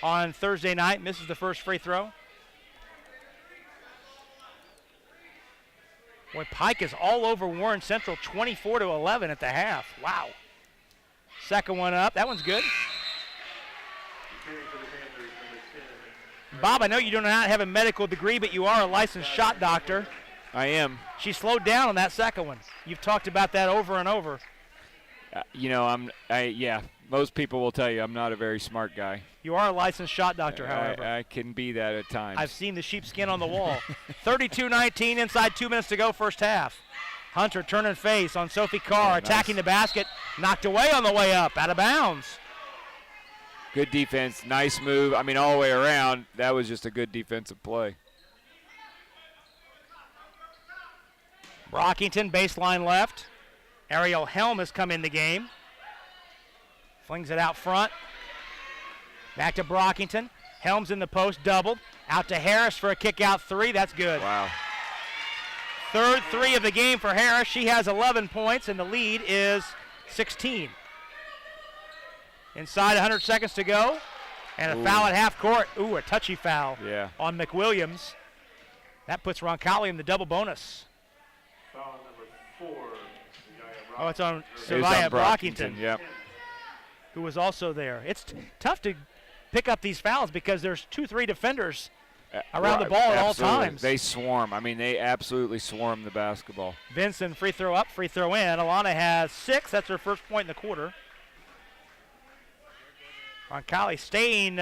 on Thursday night. Misses the first free throw. Boy, Pike is all over Warren Central, 24-11 at the half. Wow. Second one up. That one's good. Returning for the Panthers, number 10. Bob, I know you do not have a medical degree, but you are a licensed shot doctor. I am. She slowed down on that second one. You've talked about that over and over. Yeah, most people will tell you I'm not a very smart guy. You are a licensed shot doctor, however. I can be that at times. I've seen the sheepskin on the wall. 32-19, inside 2 minutes to go, first half. Hunter turning face on Sophie Carr, attacking the basket, knocked away on the way up, out of bounds. Good defense, nice move. I mean, all the way around, that was just a good defensive play. Brockington, baseline left. Ariel Helm has come in the game. Flings it out front. Back to Brockington. Helm's in the post, doubled. Out to Harris for a kick-out three. That's good. Wow. Third three of the game for Harris. She has 11 points, and the lead is 16. Inside 100 seconds to go. And a foul at half court. Ooh, a touchy foul on McWilliams. That puts Roncalli in the double bonus. Foul number 4. Oh, it's on It was Savia on Brockington, Yep. who was also there. It's tough to pick up these fouls because there's 2-3 defenders around the ball at all times. They swarm. I mean, they absolutely swarm the basketball. Vinson, free throw up, free throw in. Alana has 6. That's her first point in the quarter. Roncalli staying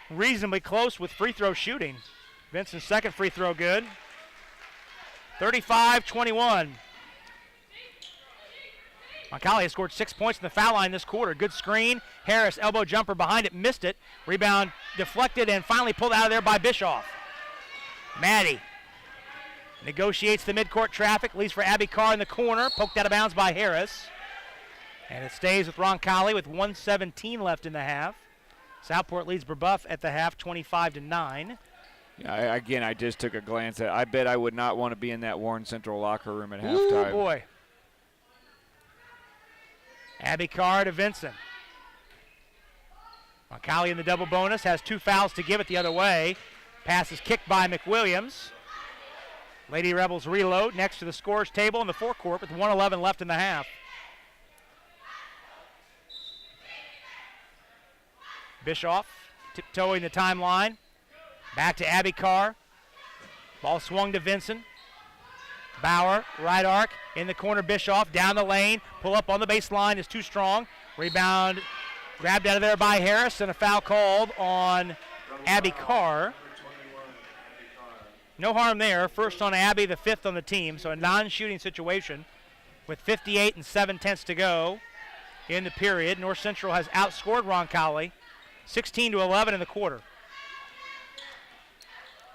reasonably close with free throw shooting. Vinson's second free throw good. 35-21. Roncalli has scored 6 points in the foul line this quarter. Good screen. Harris, elbow jumper behind it, missed it. Rebound deflected and finally pulled out of there by Bischoff. Maddie negotiates the midcourt traffic, leaves for Abby Carr in the corner, poked out of bounds by Harris. And it stays with Roncalli with 1:17 left in the half. Southport leads Brebeuf at the half, 25-9. Again, I just took a glance at it. I bet I would not want to be in that Warren Central locker room at halftime. Oh, boy. Abby Carr to Vincent. Roncalli in the double bonus, has 2 fouls to give it the other way. Pass is kicked by McWilliams. Lady Rebels reload next to the scorer's table in the forecourt with 1:11 left in the half. Bischoff tiptoeing the timeline. Back to Abby Carr. Ball swung to Vincent. Bauer, right arc, in the corner, Bischoff, down the lane, pull up on the baseline is too strong. Rebound grabbed out of there by Harris, and a foul called on Abby Carr. No harm there. First on Abby, the 5th on the team, so a non-shooting situation with 58 7/10 to go in the period. North Central has outscored Roncalli 16-11 in the quarter.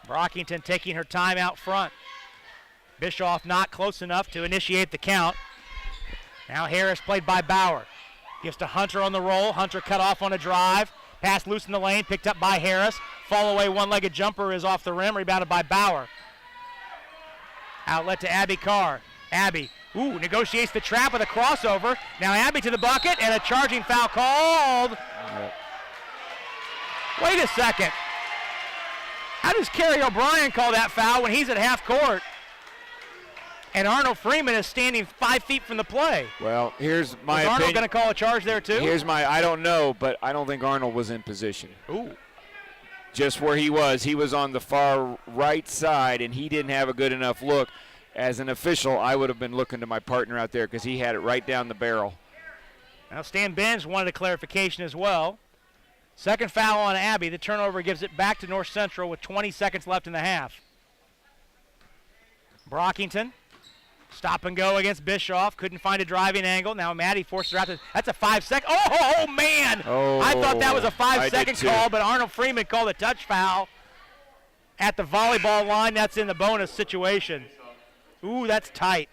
Brockington taking her time out front. Bischoff not close enough to initiate the count. Now Harris played by Bauer. Gives to Hunter on the roll. Hunter cut off on a drive. Pass loose in the lane, picked up by Harris. Fall away one-legged jumper is off the rim, rebounded by Bauer. Outlet to Abby Carr. Abby, negotiates the trap with a crossover. Now Abby to the bucket, and a charging foul called. Wait a second. How does Kerry O'Brien call that foul when he's at half court? And Arnold Freeman is standing 5 feet from the play. Well, here's my opinion. Is Arnold going to call a charge there too? I don't know, but I don't think Arnold was in position. Ooh. Just where he was on the far right side, and he didn't have a good enough look. As an official, I would have been looking to my partner out there because he had it right down the barrel. Now Stan Benz wanted a clarification as well. Second foul on Abby. The turnover gives it back to North Central with 20 seconds left in the half. Brockington. Stop and go against Bischoff. Couldn't find a driving angle. Now Maddie forced her out. That's a 5-second. Oh, man. I thought that was a 5-second call, but Arnold Freeman called a touch foul at the volleyball line. That's in the bonus situation. Ooh, that's tight.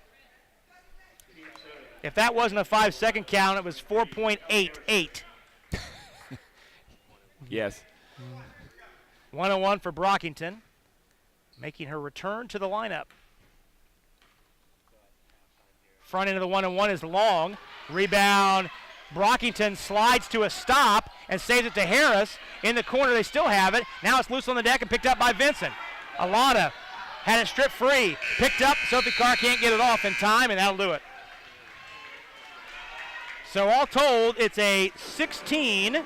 If that wasn't a 5-second count, it was 4.88. Yes. 1-1 for Brockington, making her return to the lineup. Front end of the 1-1 is long. Rebound. Brockington slides to a stop and saves it to Harris. In the corner, they still have it. Now it's loose on the deck and picked up by Vincent. Alana had it stripped free. Picked up. Sophie Carr can't get it off in time, and that'll do it. So all told, it's a 16-11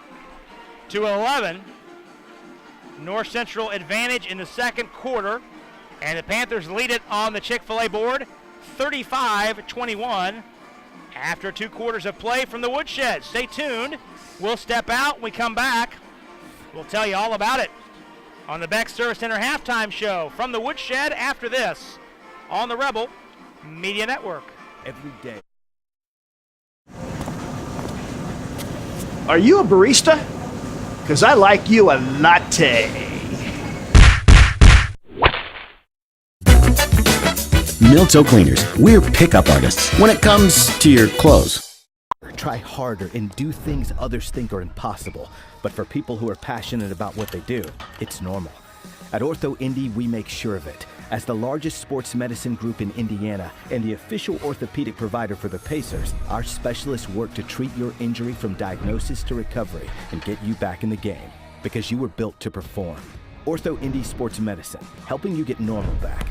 North Central advantage in the second quarter, and the Panthers lead it on the Chick-fil-A board, 35-21 after 2 quarters of play from the Woodshed. Stay tuned. We'll step out. When we come back, we'll tell you all about it on the Beck Service Center halftime show from the Woodshed after this on the Rebel Media Network. Every day. Are you a barista? Because I like you a latte. Milto Cleaners, we're pickup artists when it comes to your clothes. Try harder and do things others think are impossible. But for people who are passionate about what they do, it's normal. At Ortho Indy, we make sure of it. As the largest sports medicine group in Indiana and the official orthopedic provider for the Pacers, our specialists work to treat your injury from diagnosis to recovery and get you back in the game because you were built to perform. Ortho Indy Sports Medicine, helping you get normal back,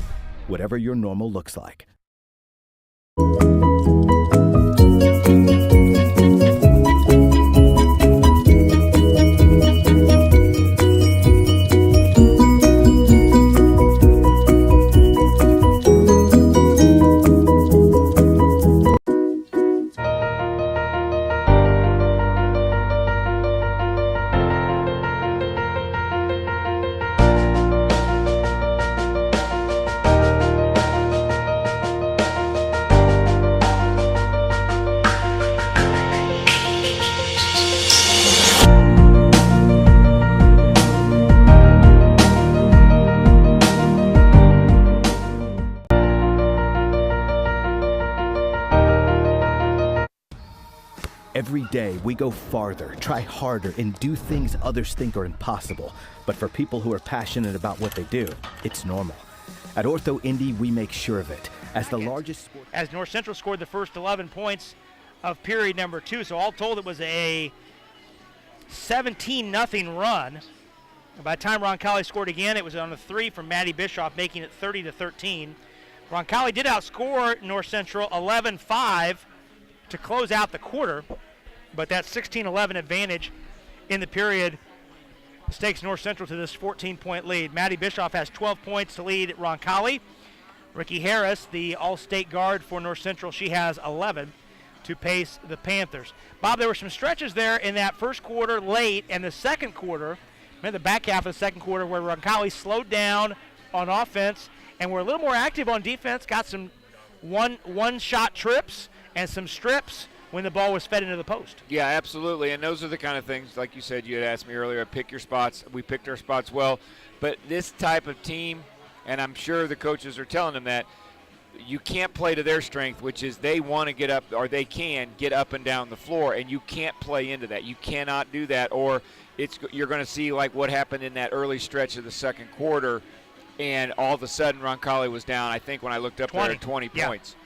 whatever your normal looks like. Every day, we go farther, try harder, and do things others think are impossible. But for people who are passionate about what they do, it's normal. At Ortho Indy, we make sure of it. As the largest sport... As North Central scored the first 11 points of period number 2, so all told it was a 17-0 run. By the time Roncalli scored again, it was on a 3 from Maddie Bischoff, making it 30-13. Roncalli did outscore North Central 11-5 to close out the quarter, but that 16-11 advantage in the period takes North Central to this 14-point lead. Maddie Bischoff has 12 points to lead Roncalli. Ricky Harris, the all-state guard for North Central, she has 11 to pace the Panthers. Bob, there were some stretches there in that first quarter late and the second quarter, the back half of the second quarter, where Roncalli slowed down on offense and were a little more active on defense, got some one-shot trips and some strips when the ball was fed into the post. Yeah, absolutely, and those are the kind of things, like you said, you had asked me earlier, pick your spots. We picked our spots well, but this type of team, and I'm sure the coaches are telling them that, you can't play to their strength, which is they want to get up, or they can get up and down the floor, and you can't play into that. You cannot do that, or you're going to see like what happened in that early stretch of the second quarter, and all of a sudden Roncalli was down, I think when I looked up 20. There at 20 points.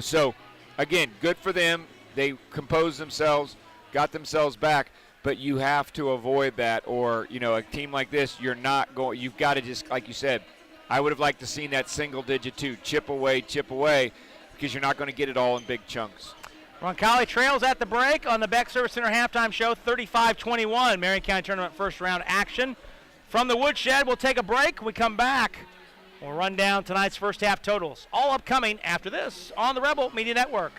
So again, good for them. They composed themselves, got themselves back, but you have to avoid that, or a team like this, you've got to just, like you said, I would have liked to seen that single-digit too, chip away, because you're not going to get it all in big chunks. Roncalli trails at the break on the Beck Service Center halftime show, 35-21. Marion County Tournament first-round action. From the Woodshed, we'll take a break. When we come back, we'll run down tonight's first-half totals. All upcoming after this on the Rebel Media Network.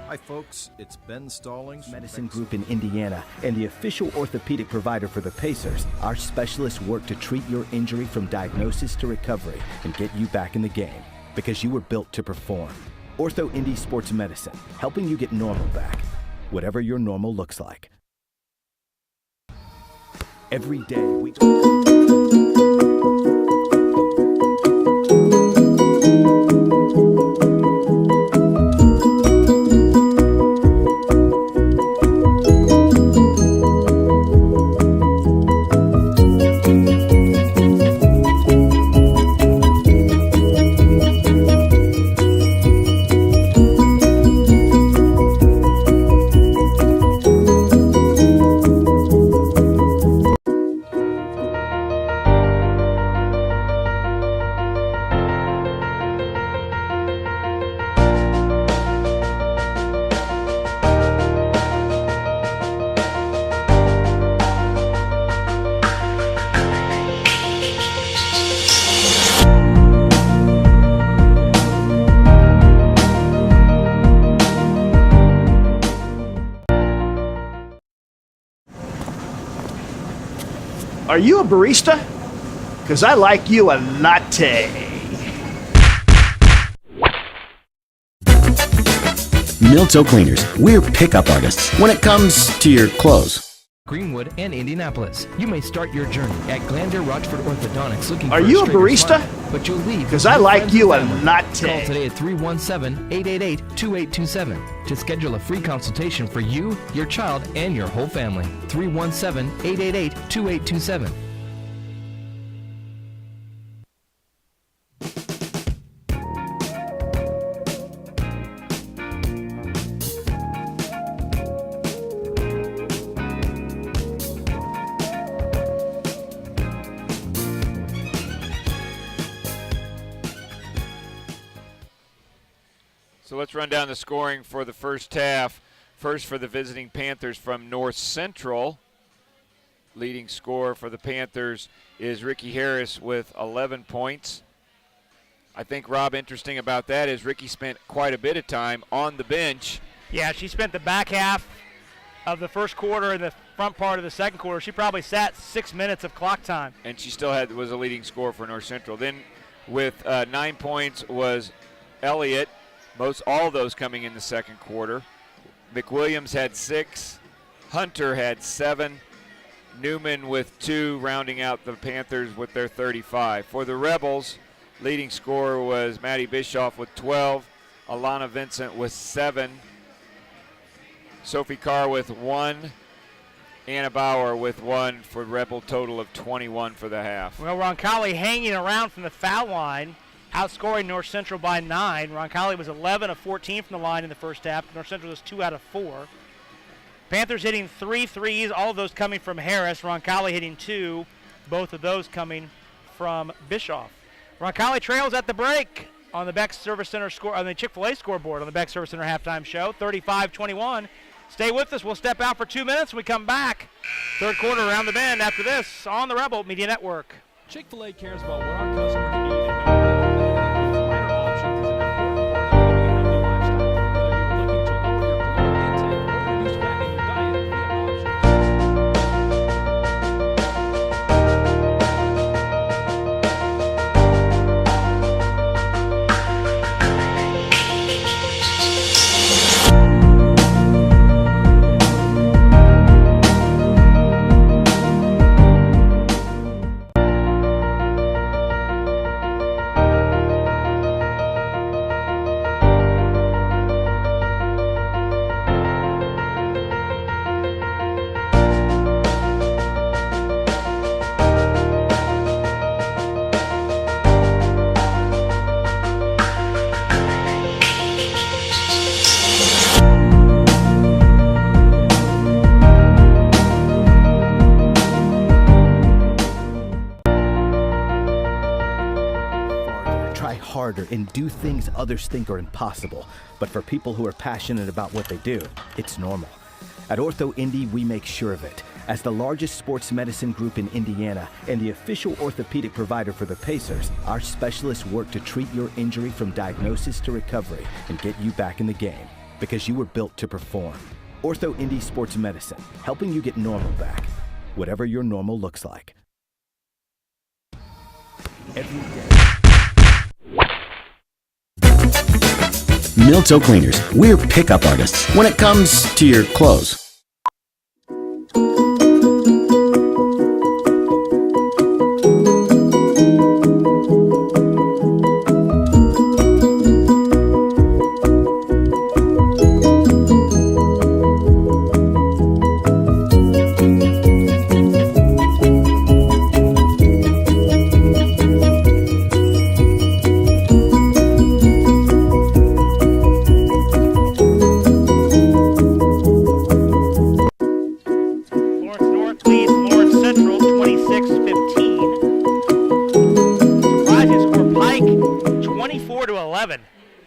Hi, folks. It's Ben Stallings. Medicine Group in Indiana and the official orthopedic provider for the Pacers, our specialists work to treat your injury from diagnosis to recovery and get you back in the game because you were built to perform. Ortho Indy Sports Medicine, helping you get normal back, whatever your normal looks like. Every day we... Are you a barista? Because I like you a latte. Milto Cleaners, we're pickup artists when it comes to your clothes. Greenwood and Indianapolis. You may start your journey at Glander Rochford Orthodontics looking Are for you a straighter barista? smile, but you'll leave Because I like you a latte. Call today at 317-888-2827 to schedule a free consultation for you, your child, and your whole family. 317-888-2827. So let's run down the scoring for the first half. First for the visiting Panthers from North Central. Leading scorer for the Panthers is Ricky Harris with 11 points. I think, Rob, interesting about that is Ricky spent quite a bit of time on the bench. Yeah, she spent the back half of the first quarter and the front part of the second quarter. She probably sat 6 minutes of clock time. And she still was a leading scorer for North Central. Then with 9 points was Elliott. All of those coming in the second quarter. McWilliams had 6. Hunter had 7. Newman with 2, rounding out the Panthers with their 35. For the Rebels, leading scorer was Maddie Bischoff with 12. Alana Vincent with 7. Sophie Carr with 1. Anna Bauer with 1 for Rebel total of 21 for the half. Well, Roncalli hanging around from the foul line, outscoring North Central by 9. Roncalli was 11 of 14 from the line in the first half. North Central was 2 out of 4. Panthers hitting 3 threes, all of those coming from Harris. Roncalli hitting 2, both of those coming from Bischoff. Roncalli trails at the break on the Beck Service Center score, on the Chick-fil-A scoreboard on the Beck Service Center halftime show, 35-21. Stay with us. We'll step out for 2 minutes. We come back. Third quarter around the bend after this on the Rebel Media Network. Chick-fil-A cares about what our customers need and know provider options is an important part of living a healthy lifestyle. Whether you're looking to lower your caloric intake or reduce fat in your diet, we have options. harder and do things others think are impossible. But for people who are passionate about what they do, it's normal. At Ortho Indy, we make sure of it. As the largest sports medicine group in Indiana and the official orthopedic provider for the Pacers, our specialists work to treat your injury from diagnosis to recovery and get you back in the game, because you were built to perform. Ortho Indy Sports Medicine, helping you get normal back, whatever your normal looks like. Every day. Milto Cleaners, we're pickup artists when it comes to your clothes.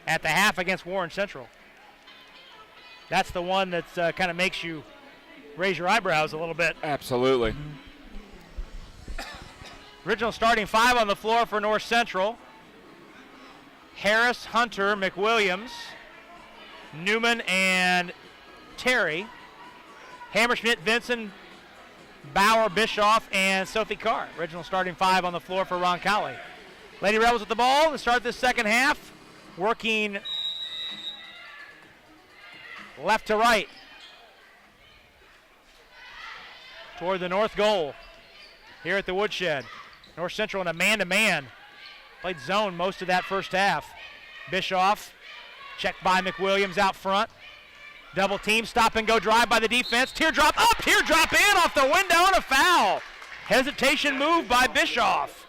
At the half against Warren Central. That's the one that kind of makes you raise your eyebrows a little bit. Absolutely. Original starting five on the floor for North Central. Harris, Hunter, McWilliams, Newman, and Terry. Hammerschmidt, Vincent, Bauer, Bischoff, and Sophie Carr. Original starting 5 on the floor for Roncalli. Lady Rebels with the ball to start this second half. Working left to right toward the north goal here at the Woodshed. North Central in a man-to-man. Played zone most of that first half. Bischoff checked by McWilliams out front. Double team, stop and go drive by the defense. Teardrop up, teardrop in off the window, and a foul. Hesitation move by Bischoff.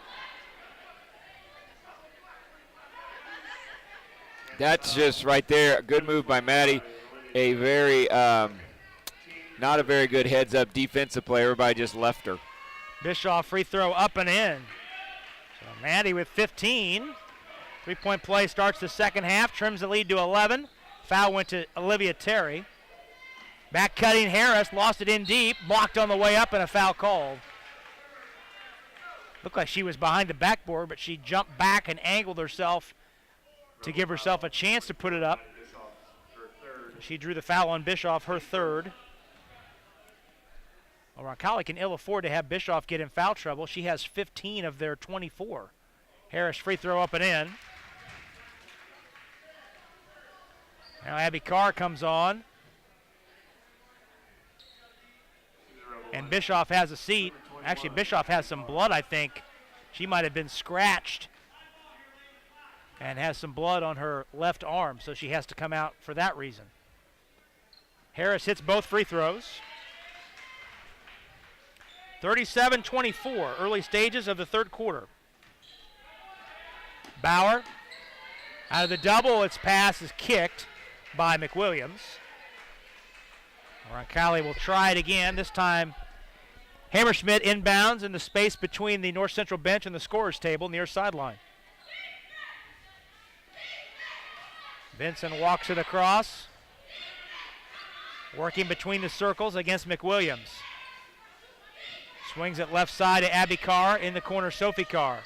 That's just right there. A good move by Maddie. A very, not a very good heads-up defensive play. Everybody just left her. Bischoff free throw up and in. So Maddie with 15. 3-point play starts the second half, trims the lead to 11. Foul went to Olivia Terry. Back cutting Harris, lost it in deep, blocked on the way up, and a foul called. Looked like she was behind the backboard, but she jumped back and angled herself to give herself a chance to put it up. She drew the foul on Bischoff, her third. Well, Roncalli can ill afford to have Bischoff get in foul trouble. She has 15 of their 24. Harris free throw up and in. Now Abby Carr comes on. And Bischoff has a seat. Actually, Bischoff has some blood, I think. She might have been scratched and has some blood on her left arm, so she has to come out for that reason. Harris hits both free throws. 37-24, early stages of the third quarter. Bauer out of the double, its pass is kicked by McWilliams. Roncalli will try it again. This time Hammerschmidt inbounds in the space between the North Central bench and the scorer's table near sideline. Vinson walks it across. Working between the circles against McWilliams. Swings it left side to Abby Carr. In the corner, Sophie Carr.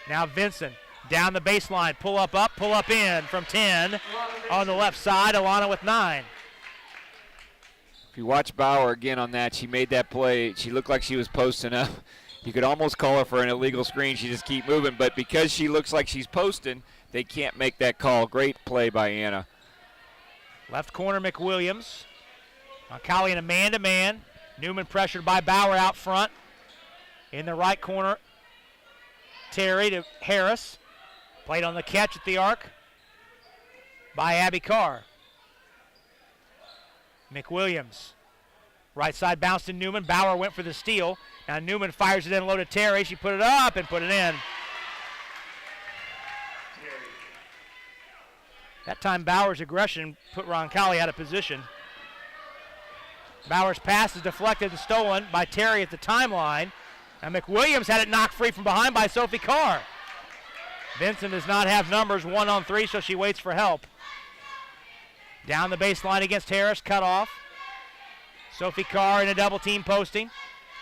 Now Vinson down the baseline. Pull up in from 10. On the left side, Alana with 9. If you watch Bauer again on that, she made that play. She looked like she was posting up. You could almost call her for an illegal screen. She just keep moving. But because she looks like she's posting, they can't make that call. Great play by Anna. Left corner, McWilliams. Roncalli in a man-to-man. Newman pressured by Bauer out front. In the right corner, Terry to Harris. Played on the catch at the arc by Abby Carr. McWilliams. Right side bounced to Newman. Bauer went for the steal. Now Newman fires it in low to Terry. She put it up and put it in. That time Bauer's aggression put Roncalli out of position. Bauer's pass is deflected and stolen by Terry at the timeline. And McWilliams had it knocked free from behind by Sophie Carr. Vincent does not have numbers 1-on-3, so she waits for help. Down the baseline against Harris, cut off. Sophie Carr in a double team posting.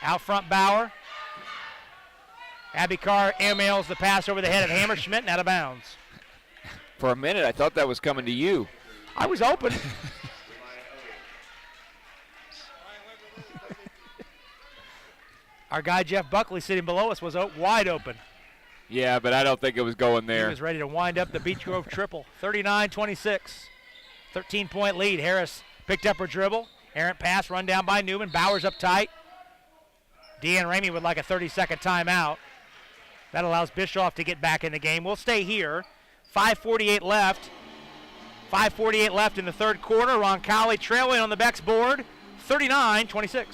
Out front Bauer. Abby Carr airmails the pass over the head of Hammerschmidt and out of bounds. For a minute, I thought that was coming to you. I was open. Our guy Jeff Buckley sitting below us was wide open. Yeah, but I don't think it was going there. He was ready to wind up the Beech Grove triple. 39-26. 13-point lead. Harris picked up her dribble. Errant pass run down by Newman. Bauer's up tight. Deanne Ramey would like a 30-second timeout. That allows Bischoff to get back in the game. We'll stay here. 5:48 left. 5:48 left in the third quarter. Roncalli trailing on the Beck's board. 39-26.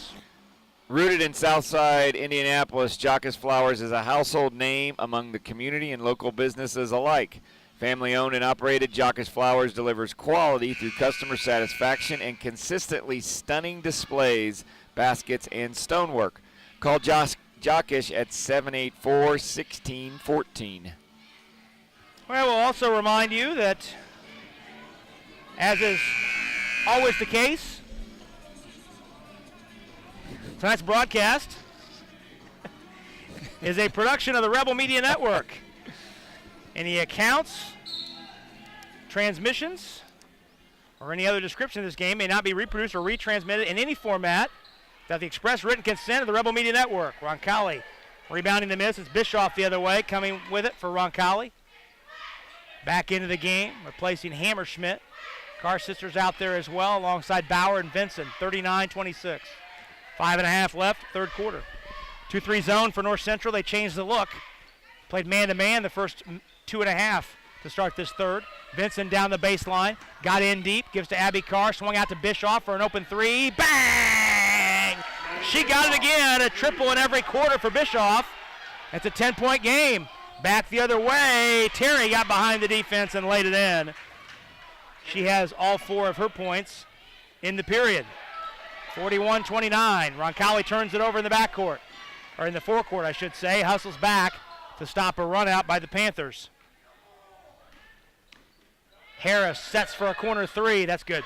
Rooted in Southside Indianapolis, Jockus Flowers is a household name among the community and local businesses alike. Family owned and operated, Jockus Flowers delivers quality through customer satisfaction and consistently stunning displays, baskets, and stonework. Call Jockus at 784-1614. Well, we'll also remind you that, as is always the case, tonight's broadcast is a production of the Rebel Media Network. Any accounts, transmissions, or any other description of this game may not be reproduced or retransmitted in any format Got the express written consent of the Rebel Media Network. Roncalli rebounding the miss. It's Bischoff the other way, coming with it for Roncalli. Back into the game, replacing Hammerschmidt. Carr sisters out there as well, alongside Bauer and Vincent. 39-26. 5.5 left, third quarter. 2-3 zone for North Central. They changed the look. Played man-to-man the first 2.5 to start this third. Vincent down the baseline, got in deep, gives to Abby Carr, swung out to Bischoff for an open three. Bang! She got it again, a triple in every quarter for Bischoff. It's a 10-point game. Back the other way. Terry got behind the defense and laid it in. She has all 4 of her points in the period. 41-29. Roncalli turns it over in the backcourt, or in the forecourt, I should say. Hustles back to stop a run out by the Panthers. Harris sets for a corner three. That's good.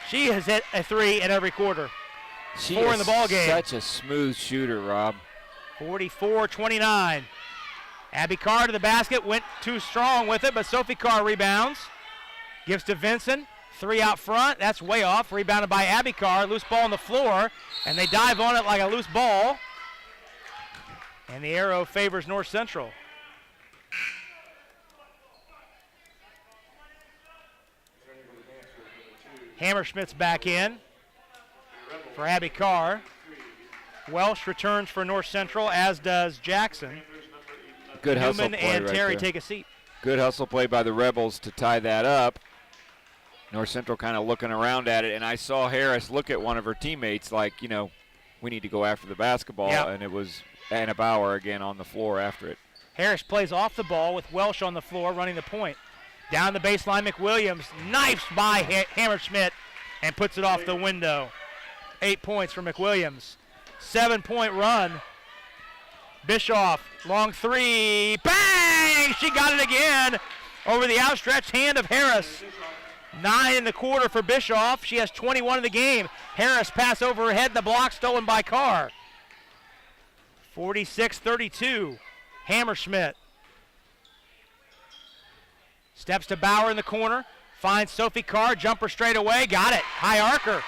She has hit a 3 in every quarter. She 4 in the ball game. Such a smooth shooter, Rob. 44-29. Abby Carr to the basket, went too strong with it, but Sophie Carr rebounds. Gives to Vincent, 3 out front, that's way off. Rebounded by Abby Carr, loose ball on the floor, and they dive on it like a loose ball. And the arrow favors North Central. Hammerschmidt's back in for Abby Carr. Welsh returns for North Central, as does Jackson. Good hustle Newman play and right Terry there. take a seat. Good hustle play by the Rebels to tie that up. North Central kind of looking around at it, and I saw Harris look at one of her teammates like, you know, we need to go after the basketball, Yep. and it was Anna Bauer again on the floor after it. Harris plays off the ball with Welsh on the floor running the point. Down the baseline, McWilliams knifes by Hammerschmidt and puts it off the window. 8 points for McWilliams. 7-point run. Bischoff, long three, bang! She got it again over the outstretched hand of Harris. 9 in the quarter for Bischoff. She has 21 in the game. Harris pass over her head, the block stolen by Carr. 46-32, Hammerschmidt. Steps to Bauer in the corner, finds Sophie Carr, jumper straight away, got it. High arcer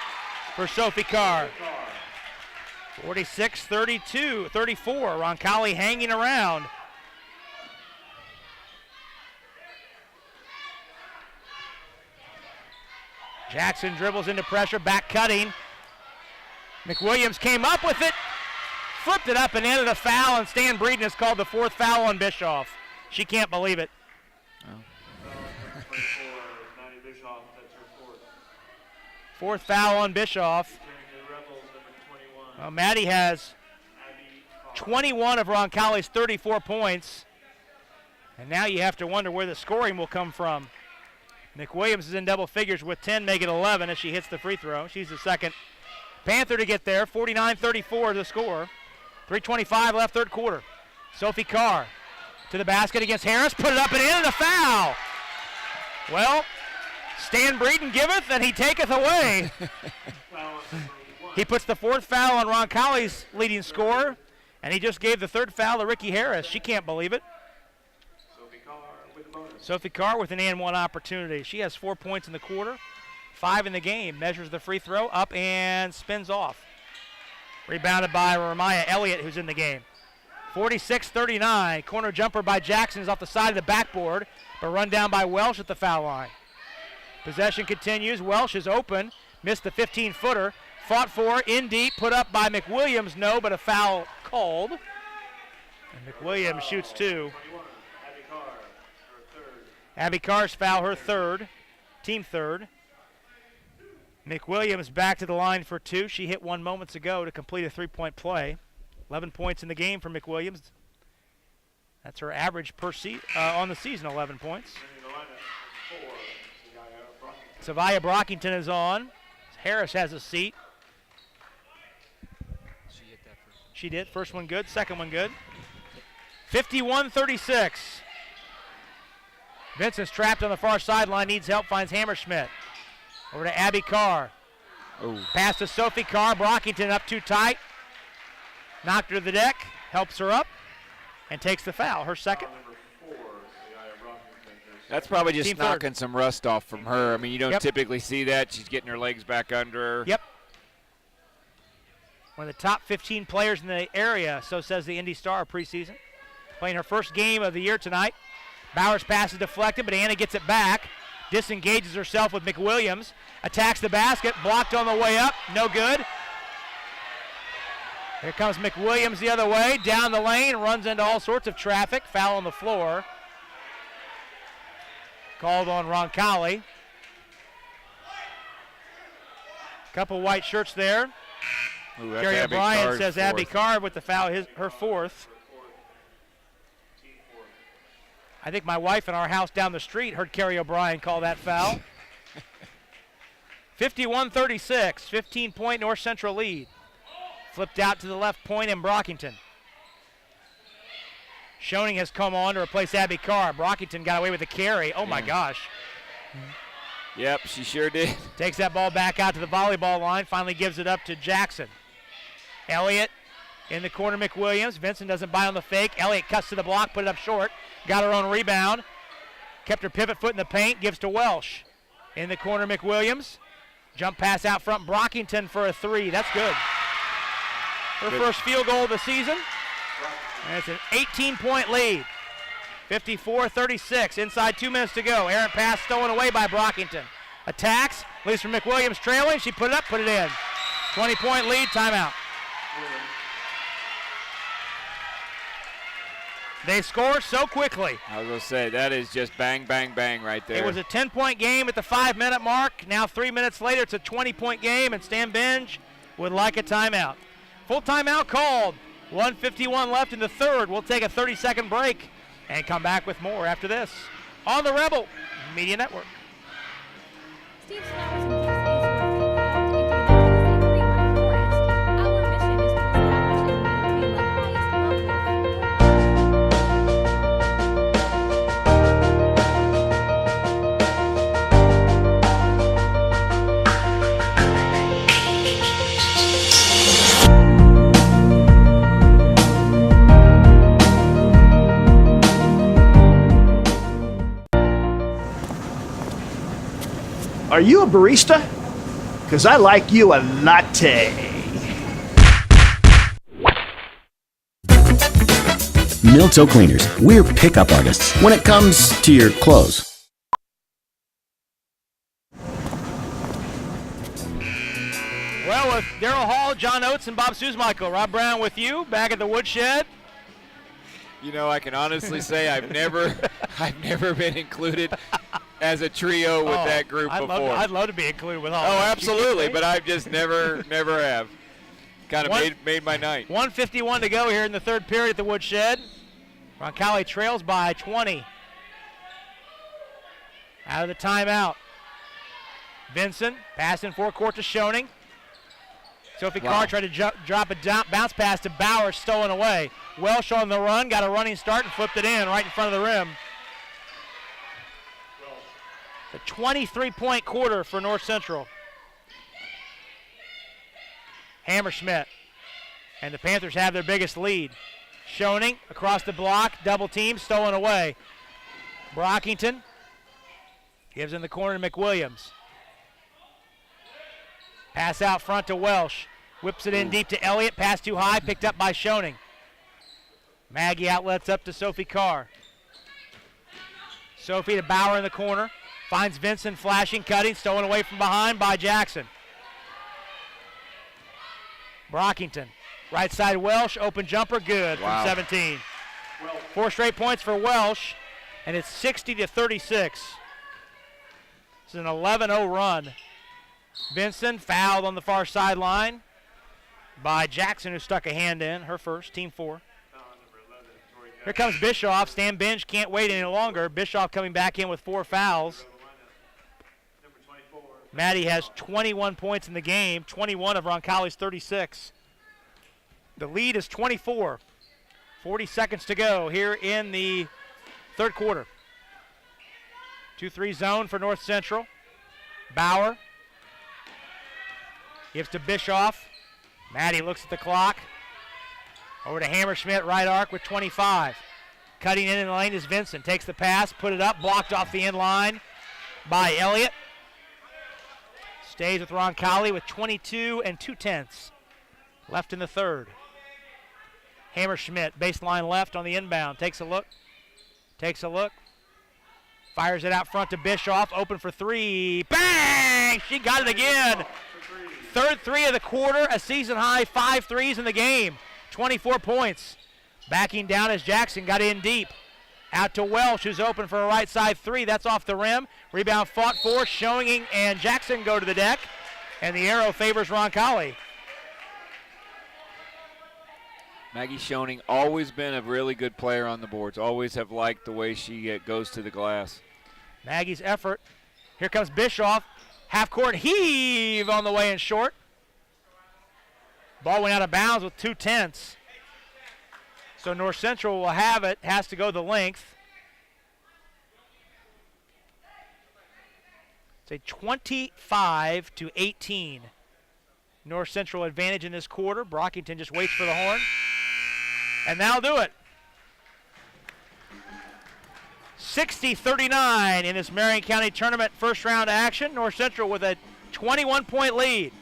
for Sophie Carr. 46-32, 34, Roncalli hanging around. Jackson dribbles into pressure, back cutting. McWilliams came up with it, flipped it up and ended a foul, and Stan Breeden has called the 4th foul on Bischoff. She can't believe it. Fourth foul on Bischoff. Well, Maddie has 21 of Roncalli's 34 points. And now you have to wonder where the scoring will come from. McWilliams is in double figures with 10, making 11 as she hits the free throw. She's the second Panther to get there. 49-34 the score. 3:25 left, third quarter. Sophie Carr to the basket against Harris. Put it up and in, and a foul. Well, Stan Breeden giveth and he taketh away. He puts the 4th foul on Roncalli's leading scorer, and he just gave the 3rd foul to Ricky Harris. She can't believe it. Sophie Carr with an and one opportunity. She has 4 points in the quarter, 5 in the game. Measures the free throw, up and spins off. Rebounded by Ramaya Elliott, who's in the game. 46-39. Corner jumper by Jackson is off the side of the backboard, but run down by Welsh at the foul line. Possession continues. Welsh is open. Missed the 15-footer. Fought for, in deep, put up by McWilliams. No, but a foul called. And McWilliams shoots 2. Abby Carr's foul, her 3rd. Team 3rd. McWilliams back to the line for 2. She hit 1 moments ago to complete a 3-point play. 11 points in the game for McWilliams. That's her average per on the season, 11 points. Savia Brockington is on. Harris has a seat. She did. First one good, second one good. 51-36. Vincent's trapped on the far sideline, needs help, finds Hammerschmidt. Over to Abby Carr. Ooh. Pass to Sophie Carr. Brockington up too tight. Knocked her to the deck, helps her up, and takes the foul. Her second. That's probably just Team knocking third. some rust off from her. I mean, you don't Yep. typically see that. She's getting her legs back under her. Yep. One of the top 15 players in the area, so says the Indy Star preseason. Playing her first game of the year tonight. Bowers' pass is deflected, but Anna gets it back. Disengages herself with McWilliams. Attacks the basket. Blocked on the way up. No good. Here comes McWilliams the other way. Down the lane. Runs into all sorts of traffic. Foul on the floor. Called on Roncalli. Couple white shirts there. Ooh, that's Carrie Abby O'Brien Card's says Abby fourth. Card with the foul, her fourth. I think my wife in our house down the street heard Carrie O'Brien call that foul. 51-36, 15-point North Central lead. Flipped out to the left point in Brockington. Schoening has come on to replace Abby Carr. Brockington got away with the carry. Oh my gosh. Yep, she sure did. Takes that ball back out to the volleyball line. Finally gives it up to Jackson. Elliott in the corner, McWilliams. Vincent doesn't buy on the fake. Elliott cuts to the block, put it up short. Got her own rebound. Kept her pivot foot in the paint. Gives to Welsh. In the corner, McWilliams. Jump pass out front. Brockington for a three. That's good. Her first field goal of the season. And it's an 18-point lead. 54-36. Inside 2 minutes to go. Errant pass stolen away by Brockington. Attacks. Leaves from McWilliams trailing. She put it up, put it in. 20-point lead. Timeout. They score so quickly. I was going to say, that is just bang, bang, bang right there. It was a 10-point game at the 5-minute mark. Now 3 minutes later, it's a 20-point game, and Stan Benge would like a timeout. Full timeout called. 1:51 left in the third. We'll take a 30-second break and come back with more after this on the Rebel Media Network. Steve Flowers and Keith Acer of Indianapolis and Fremont Forest. Our mission is to establish and maintain the highest level of Are you a barista? Because I like you a latte. Milto Cleaners, we're pickup artists when it comes to your clothes. Well, with Daryl Hall, John Oates, and Bob Susmichael, Rob Brown with you back at the Woodshed. You know, I can honestly say I've never been included as a trio with that group before. I'd love to be included with all. Oh, that. absolutely, but I've just never have. Kind of made my night. 1:51 to go here in the third period at the Woodshed. Roncalli trails by 20. Out of the timeout. Vincent passing forecourt to Schoening. Sophie Carr tried to drop a bounce pass to Bauer, stolen away. Welsh on the run, got a running start and flipped it in right in front of the rim. It's a 23-point quarter for North Central. Hammerschmidt. And the Panthers have their biggest lead. Schoening across the block, double team, stolen away. Brockington gives in the corner to McWilliams. Pass out front to Welsh. Whips it in deep to Elliott. Pass too high, picked up by Schoening. Maggie outlets up to Sophie Carr. Sophie to Bauer in the corner. Finds Vincent flashing, cutting, stolen away from behind by Jackson. Brockington. Right side Welsh, open jumper, good from 17. 4 straight points for Welsh, and it's 60-36. This is an 11-0 run. Vincent fouled on the far sideline by Jackson, who stuck a hand in, her first, team 4. Here comes Bischoff. Stan Benge can't wait any longer. Bischoff coming back in with 4 fouls. Maddie has 21 points in the game, 21 of Roncalli's 36. The lead is 24. 40 seconds to go here in the third quarter. 2-3 zone for North Central. Bauer gives to Bischoff. Maddie looks at the clock. Over to Hammerschmidt, right arc with 25. Cutting in the lane is Vincent. Takes the pass, put it up, blocked off the end line by Elliott. Stays with Roncalli with 22 2/10. Left in the third. Hammerschmidt, baseline left on the inbound. Takes a look. Fires it out front to Bischoff. Open for three. Bang! She got it again. Third three of the quarter. A season high 5 threes in the game. 24 points. Backing down as Jackson got in deep. Out to Welsh, who's open for a right side three. That's off the rim. Rebound fought for. Schoening and Jackson go to the deck. And the arrow favors Roncalli. Maggie Schoening, always been a really good player on the boards. Always have liked the way she goes to the glass. Maggie's effort. Here comes Bischoff. Half court heave on the way in short. Ball went out of bounds with 2/10. So North Central will have it. Has to go the length. It's a 25-18. North Central advantage in this quarter. Brockington just waits for the horn. And that'll do it. 60-39 in this Marion County Tournament first round action. North Central with a 21-point lead.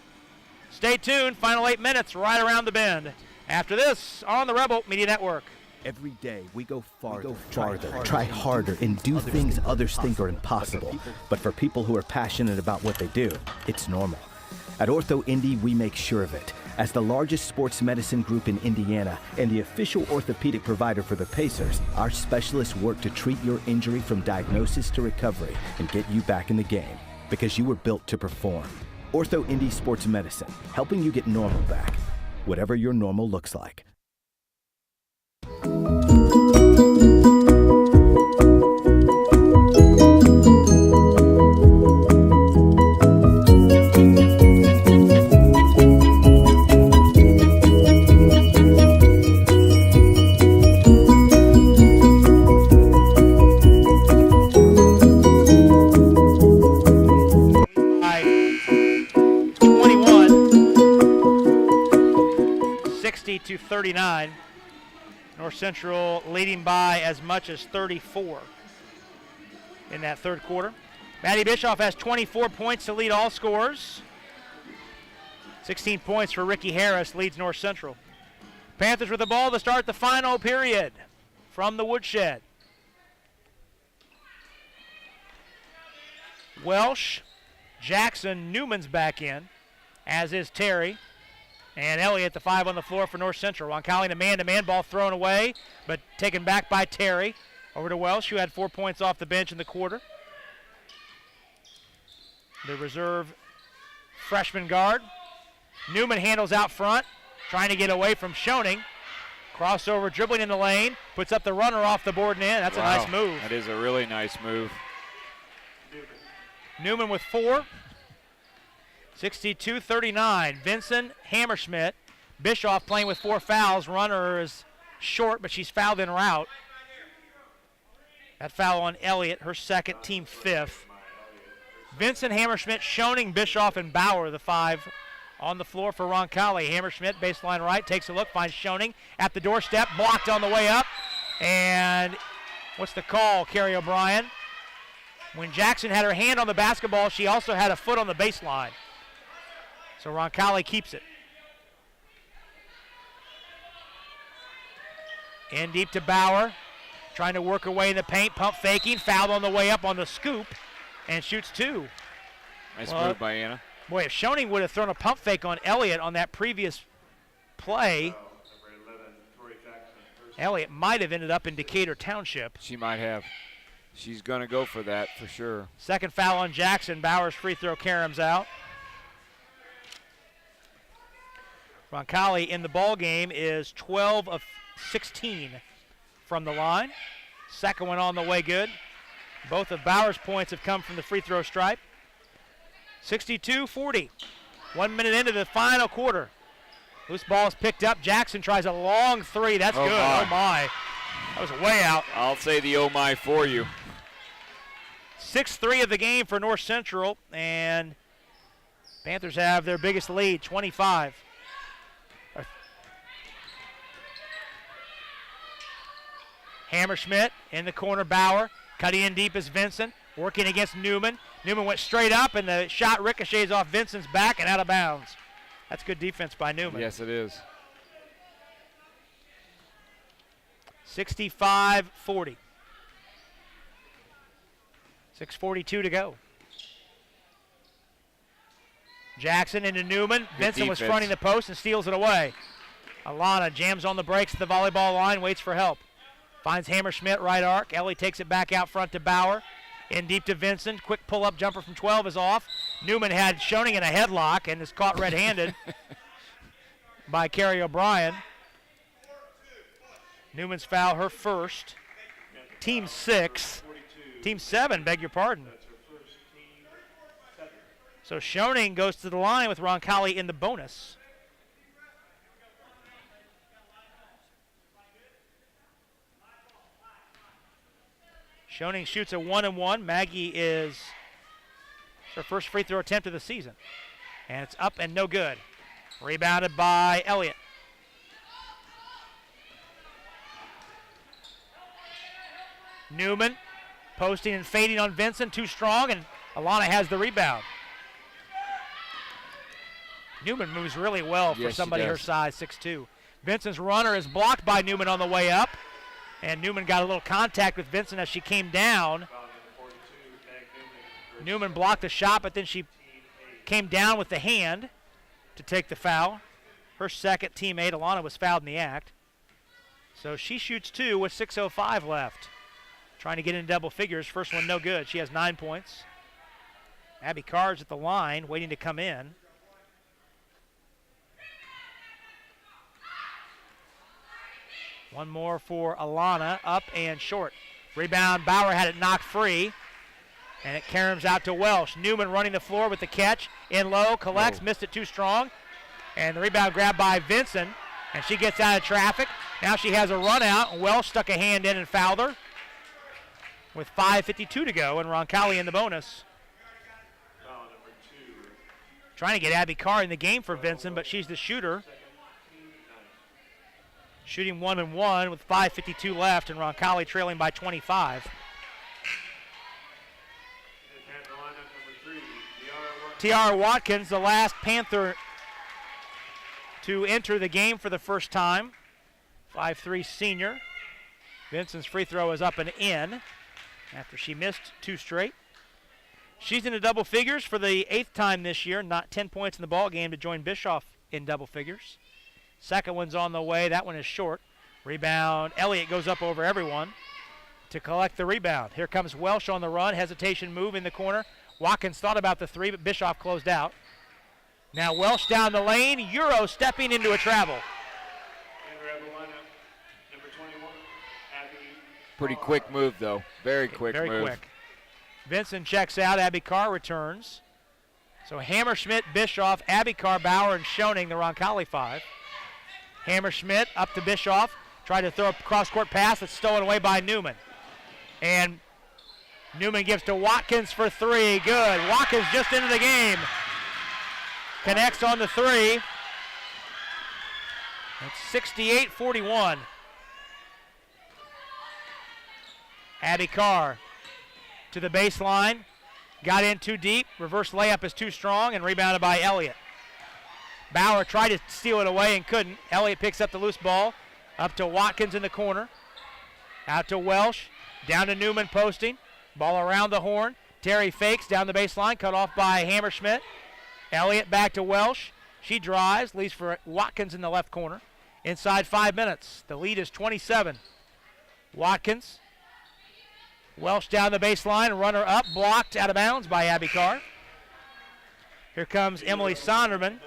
Stay tuned. Final 8 minutes right around the bend. After this, on the Rebel Media Network. Every day we go farther, try harder, and do things others think are impossible. But for people who are passionate about what they do, it's normal. At Ortho Indy, we make sure of it. As the largest sports medicine group in Indiana and the official orthopedic provider for the Pacers, our specialists work to treat your injury from diagnosis to recovery and get you back in the game, because you were built to perform. Ortho Indy Sports Medicine, helping you get normal back, whatever your normal looks like. To 39. North Central leading by as much as 34 in that third quarter. Maddie Bischoff has 24 points to lead all scorers. 16 points for Ricky Harris leads North Central. Panthers with the ball to start the final period from the woodshed. Welsh, Jackson, Newman's back in, as is Terry. And Elliott, the 5 on the floor for North Central. Roncalli, the man-to-man ball thrown away, but taken back by Terry. Over to Welsh, who had 4 points off the bench in the quarter. The reserve freshman guard. Newman handles out front, trying to get away from Schoening. Crossover, dribbling in the lane, puts up the runner off the board and in. That's a nice move. That is a really nice move. Newman with 4. 62-39. Vincent Hammerschmidt. Bischoff playing with 4 fouls. Runner is short, but she's fouled en route. That foul on Elliott, her second, team 5th. Vincent Hammerschmidt, Schoening, Bischoff, and Bauer, the 5 on the floor for Roncalli. Hammerschmidt, baseline right, takes a look, finds Schoening at the doorstep, blocked on the way up. And what's the call, Kerry O'Brien? When Jackson had her hand on the basketball, she also had a foot on the baseline. So Roncalli keeps it. In deep to Bauer. Trying to work her way in the paint. Pump faking. Fouled on the way up on the scoop. And shoots 2. Nice move by Anna. Boy, if Schoening would have thrown a pump fake on Elliott on that previous play, Elliott might have ended up in Decatur Township. She might have. She's going to go for that for sure. Second foul on Jackson. Bauer's free throw caroms out. Roncalli in the ball game is 12 of 16 from the line. Second one on the way good. Both of Bauer's points have come from the free throw stripe. 62-40. 1 minute into the final quarter. Loose ball is picked up. Jackson tries a long 3. That's good. My. Oh, my. That was way out. I'll say the oh, my for you. 6-3 of the game for North Central. And Panthers have their biggest lead, 25. Hammerschmidt in the corner, Bauer. Cutting in deep is Vincent, working against Newman. Newman went straight up, and the shot ricochets off Vincent's back and out of bounds. That's good defense by Newman. Yes, it is. 65-40. 6:42 to go. Jackson into Newman. Vincent was fronting the post and steals it away. Alana jams on the brakes at the volleyball line, waits for help. Finds Hammerschmidt, right arc. Ellie takes it back out front to Bauer. In deep to Vincent. Quick pull-up jumper from 12 is off. Newman had Schoening in a headlock and is caught red-handed by Carrie O'Brien. Newman's foul, her first. Team 6. Team 7, beg your pardon. So Schoening goes to the line with Roncalli in the bonus. Schoening shoots a 1-1. Maggie is her first free throw attempt of the season. And it's up and no good. Rebounded by Elliott. Newman posting and fading on Vincent, too strong, and Alana has the rebound. Newman moves really well for somebody her size, 6'2". Vincent's runner is blocked by Newman on the way up, and Newman got a little contact with Vincent as she came down. Newman blocked the shot, but then she came down with the hand to take the foul. Her second, teammate Alana, was fouled in the act. So she shoots 2 with 6:05 left. Trying to get in double figures. First one no good. She has 9 points. Abby Carr's at the line, waiting to come in. One more for Alana, up and short. Rebound, Bauer had it knocked free, and it caroms out to Welsh. Newman running the floor with the catch. In low, collects, missed it too strong. And the rebound grabbed by Vincent, and she gets out of traffic. Now she has a run out, and Welsh stuck a hand in and fouled her with 5:52 to go, and Roncalli in the bonus. Trying to get Abby Carr in the game for Vincent, but she's the shooter. Shooting 1-1 with 5:52 left, and Roncalli trailing by 25. Tiara Watkins, the last Panther to enter the game for the first time. 5'3" senior. Vincent's free throw is up and in after she missed 2 straight. She's into double figures for the 8th time this year, not 10 points in the ball game to join Bischoff in double figures. Second one's on the way. That one is short. Rebound. Elliott goes up over everyone to collect the rebound. Here comes Welsh on the run. Hesitation move in the corner. Watkins thought about the 3, but Bischoff closed out. Now Welsh down the lane. Euro stepping into a travel. Pretty quick move, though. Very quick move. Very quick. Vincent checks out. Abby Carr returns. So Hammerschmidt, Bischoff, Abby Carr, Bauer, and Schoening, the Roncalli 5. Hammerschmidt up to Bischoff. Tried to throw a cross-court pass that's stolen away by Newman. And Newman gives to Watkins for 3. Good. Watkins just into the game. Connects on the 3. It's 68-41. Abby Carr to the baseline. Got in too deep. Reverse layup is too strong and rebounded by Elliott. Bauer tried to steal it away and couldn't. Elliott picks up the loose ball. Up to Watkins in the corner. Out to Welsh. Down to Newman posting. Ball around the horn. Terry fakes down the baseline. Cut off by Hammerschmidt. Elliott back to Welsh. She drives. Leaves for Watkins in the left corner. Inside 5 minutes. The lead is 27. Watkins. Welsh down the baseline. Runner up. Blocked out of bounds by Abby Carr. Here comes Emily Sonderman.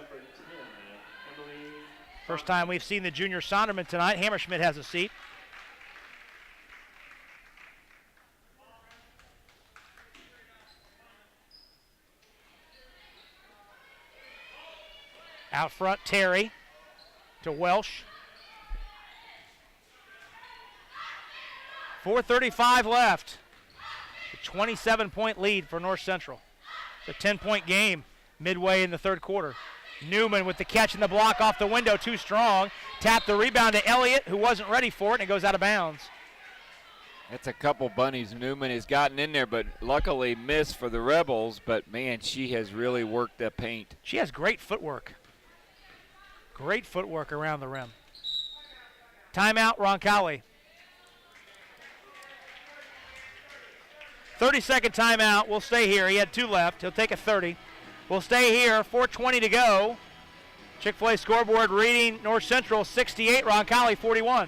First time we've seen the junior Sonderman tonight. Hammerschmidt has a seat. Out front, Terry to Welsh. 4:35 left. A 27-point lead for North Central. It's a 10-point game midway in the third quarter. Newman with the catch and the block off the window, too strong. Tapped the rebound to Elliott, who wasn't ready for it, and it goes out of bounds. That's a couple bunnies. Newman has gotten in there, but luckily missed for the Rebels. But, man, she has really worked the paint. She has great footwork. Great footwork around the rim. Timeout, Roncalli. 30-second timeout. We'll stay here. He had 2 left. He'll take a 30. We'll stay here. 4:20 to go. Chick-fil-A scoreboard reading North Central 68, Roncalli 41.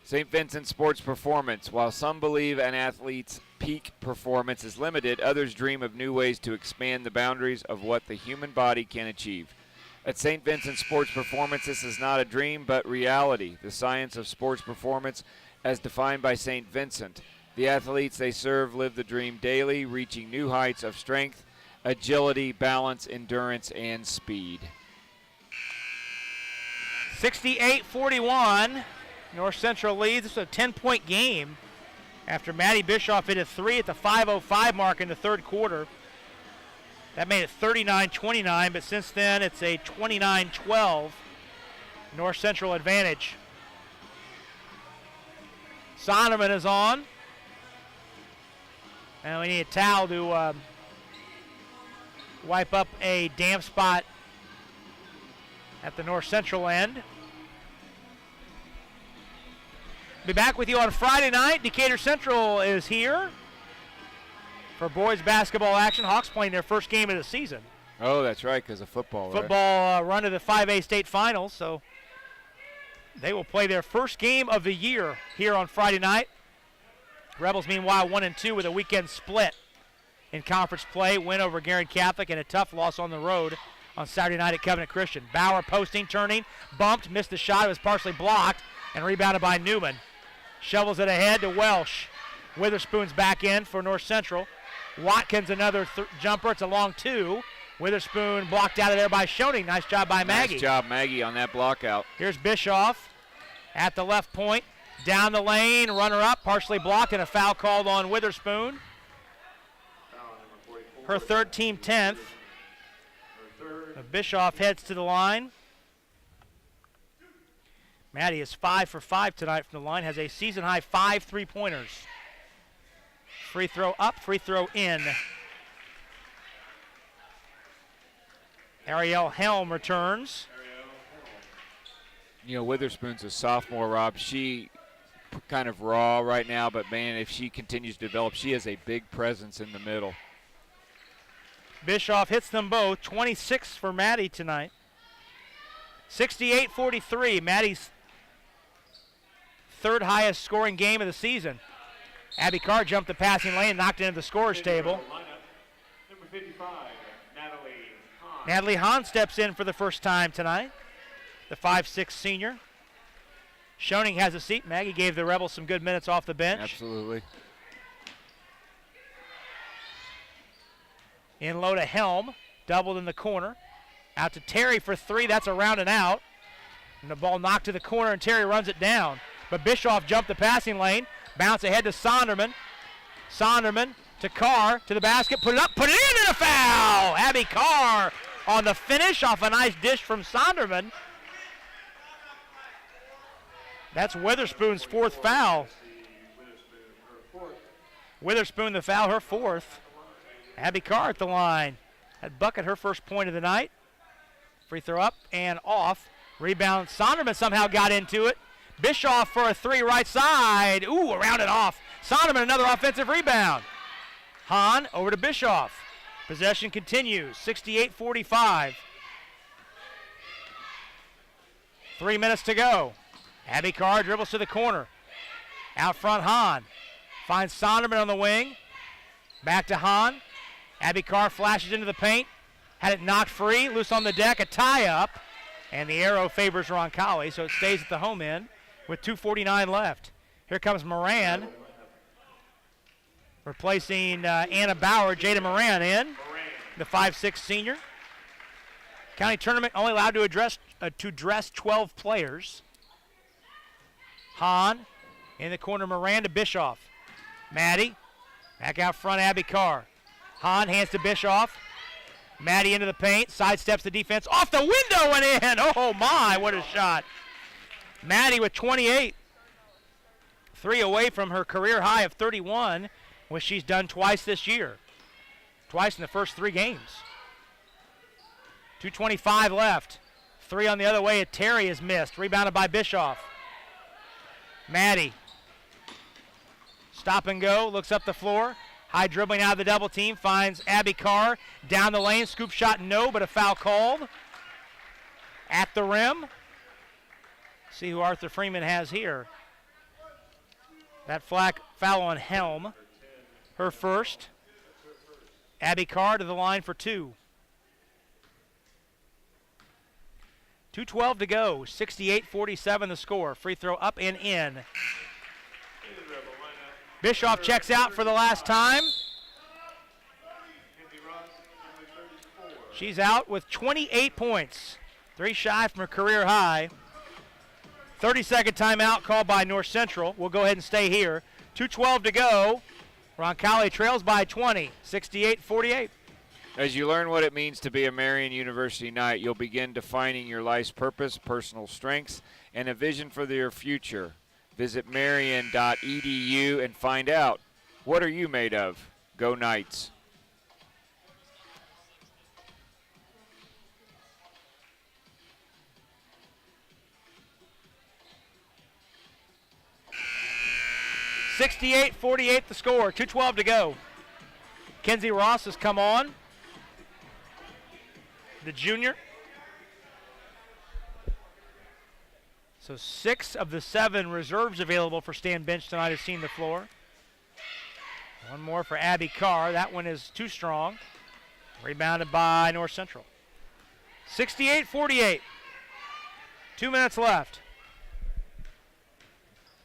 St. Vincent Sports Performance. While some believe an athlete's peak performance is limited, others dream of new ways to expand the boundaries of what the human body can achieve. At St. Vincent Sports Performance, this is not a dream but reality. The science of sports performance as defined by St. Vincent. The athletes they serve live the dream daily, reaching new heights of strength, agility, balance, endurance, and speed. 68-41. North Central leads. This is a 10-point game after Maddie Bischoff hit a 3 at the 5:05 mark in the third quarter. That made it 39-29, but since then it's a 29-12 North Central advantage. Sonderman is on. And we need a towel to wipe up a damp spot at the North Central end. Be back with you on Friday night. Decatur Central is here for boys basketball action. Hawks playing their first game of the season. Oh, that's right, because of football. Football run to the 5A state finals, so they will play their first game of the year here on Friday night. Rebels, meanwhile, 1-2 with a weekend split in conference play. Win over Guerin Catholic and a tough loss on the road on Saturday night at Covenant Christian. Bauer posting, turning, bumped, missed the shot. It was partially blocked and rebounded by Newman. Shovels it ahead to Welsh. Witherspoon's back in for North Central. Watkins another jumper. It's a long 2. Witherspoon blocked out of there by Schoening. Nice job by Maggie. Nice job, Maggie, on that block out. Here's Bischoff at the left point. Down the lane, runner up, partially blocked, and a foul called on Witherspoon. Her third, team 10th. Bischoff heads to the line. Maddie is 5 for 5 tonight from the line, has a season-high 5 3-pointers. Free throw up, free throw in. Ariel Helm returns. You know, Witherspoon's a sophomore, Rob. She kind of raw right now, but, man, if she continues to develop, she has a big presence in the middle. Bischoff hits them both. 26 for Maddie tonight. 68-43, Maddie's third highest scoring game of the season. Abby Carr jumped the passing lane and knocked it into the scorer's table. Number 55, Natalie Hahn. Natalie Hahn steps in for the first time tonight, the 5'6" senior. Schoening has a seat. Maggie gave the Rebels some good minutes off the bench. Absolutely. In low to Helm, doubled in the corner. Out to Terry for 3. That's a round and out. And the ball knocked to the corner, and Terry runs it down. But Bischoff jumped the passing lane. Bounce ahead to Sonderman. Sonderman to Carr, to the basket. Put it up, put it in, and a foul! Abby Carr on the finish off a nice dish from Sonderman. That's Witherspoon's 4th foul. Witherspoon the foul, her 4th. Abby Carr at the line. Had bucket her first point of the night. Free throw up and off. Rebound. Sonderman somehow got into it. Bischoff for a 3 right side. Ooh, around and off. Sonderman another offensive rebound. Hahn over to Bischoff. Possession continues. 68-45. 3 minutes to go. Abby Carr dribbles to the corner. Out front, Hahn. Finds Sonderman on the wing. Back to Hahn. Abby Carr flashes into the paint. Had it knocked free. Loose on the deck. A tie-up. And the arrow favors Roncalli, so it stays at the home end with 2:49 left. Here comes Moran. Replacing Anna Bauer. Jada Moran in. The 5'6" senior. County tournament only allowed to dress 12 players. Hahn in the corner. Moran to Bischoff. Maddie. Back out front, Abby Carr. Hahn hands to Bischoff. Maddie into the paint, sidesteps the defense, off the window and in. Oh my, what a shot. Maddie with 28. 3 away from her career high of 31, which she's done twice this year. Twice in the first 3 games. 2:25 left. Three on the other way. Terry is missed. Rebounded by Bischoff. Maddie. Stop and go. Looks up the floor. High dribbling out of the double team. Finds Abby Carr. Down the lane. Scoop shot, no, but a foul called. At the rim. See who Arthur Freeman has here. That flag foul on Helm. Her first. Abby Carr to the line for two. 2:12 to go. 68-47 the score. Free throw up and in. Bischoff checks out for the last time. She's out with 28 points. 3 shy from her career high. 30-second timeout called by North Central. We'll go ahead and stay here. 2:12 to go. Roncalli trails by 20, 68-48. As you learn what it means to be a Marion University Knight, you'll begin defining your life's purpose, personal strengths, and a vision for your future. Visit marion.edu and find out, what are you made of? Go Knights. (68-48) the score. 2:12 to go. Kenzie Ross has come on. The junior. So 6 of the 7 reserves available for Stan Bench tonight have seen the floor. One more for Abby Carr. That one is too strong. Rebounded by North Central. 68-48. 2 minutes left.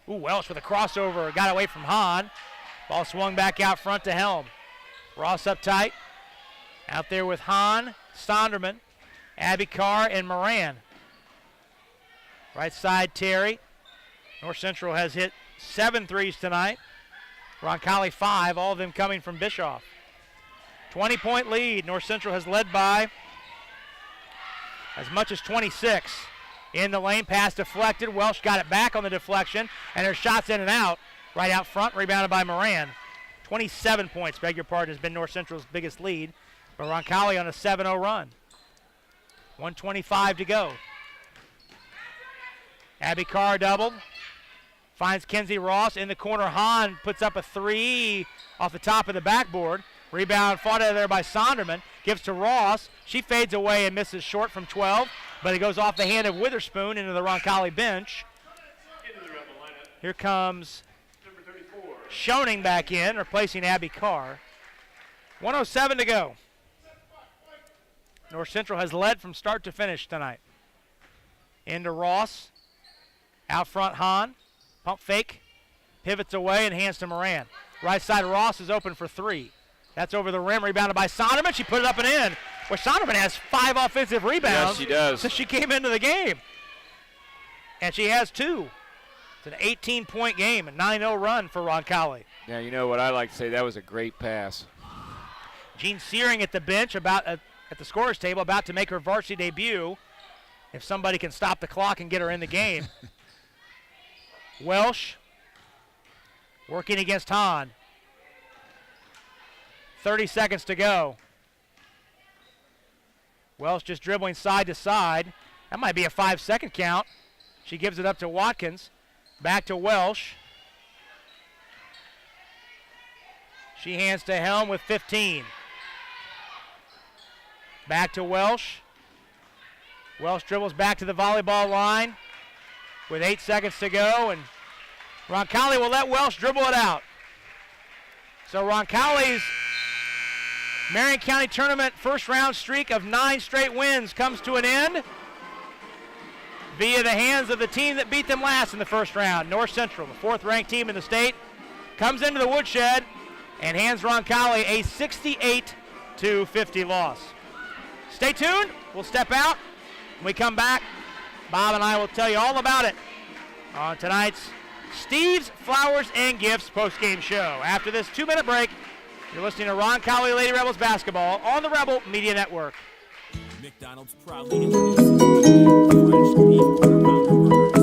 Ooh, Welsh with a crossover. Got away from Hahn. Ball swung back out front to Helm. Ross up tight. Out there with Hahn, Sonderman, Abby Carr, and Moran. Right side, Terry. North Central has hit 7 threes tonight. Roncalli 5, all of them coming from Bischoff. 20-point lead. North Central has led by as much as 26. In the lane, pass deflected. Welsh got it back on the deflection, and her shot's in and out. Right out front, rebounded by Moran. 27 points, beg your pardon, has been North Central's biggest lead. But Roncalli on a 7-0 run. 1:25 to go. Abby Carr doubled. Finds Kenzie Ross in the corner. Hahn puts up a 3 off the top of the backboard. Rebound fought out of there by Sonderman. Gives to Ross. She fades away and misses short from 12. But it goes off the hand of Witherspoon into the Roncalli bench. Here comes Schoening back in, replacing Abby Carr. 1:07 to go. North Central has led from start to finish tonight. Into Ross. Out front, Hahn. Pump fake. Pivots away and hands to Moran. Right side, Ross is open for 3. That's over the rim, rebounded by Sonderman. She put it up and in. Well, Sonderman has 5 offensive rebounds. Yes, she does. Since she came into the game. And she has 2. It's an 18-point game, a 9-0 run for Roncalli. Yeah, you know what I like to say, that was a great pass. Jean Searing at the bench, at the scorer's table, about to make her varsity debut. If somebody can stop the clock and get her in the game. Welsh working against Hahn. 30 seconds to go. Welsh just dribbling side to side. That might be a 5-second count. She gives it up to Watkins. Back to Welsh. She hands to Helm with 15. Back to Welsh. Welsh dribbles back to the volleyball line with 8 seconds to go, and Roncalli will let Welsh dribble it out. So Roncalli's Marion County Tournament first round streak of 9 straight wins comes to an end via the hands of the team that beat them last in the first round. North Central, the 4th ranked team in the state, comes into the woodshed and hands Roncalli a 68-50 loss. Stay tuned. We'll step out. When we come back, Bob and I will tell you all about it on tonight's Steve's Flowers and Gifts postgame show. After this 2-minute break, you're listening to Roncalli Lady Rebels basketball on the Rebel Media Network. McDonald's proudly introduces fresh beef quarter pounder burgers.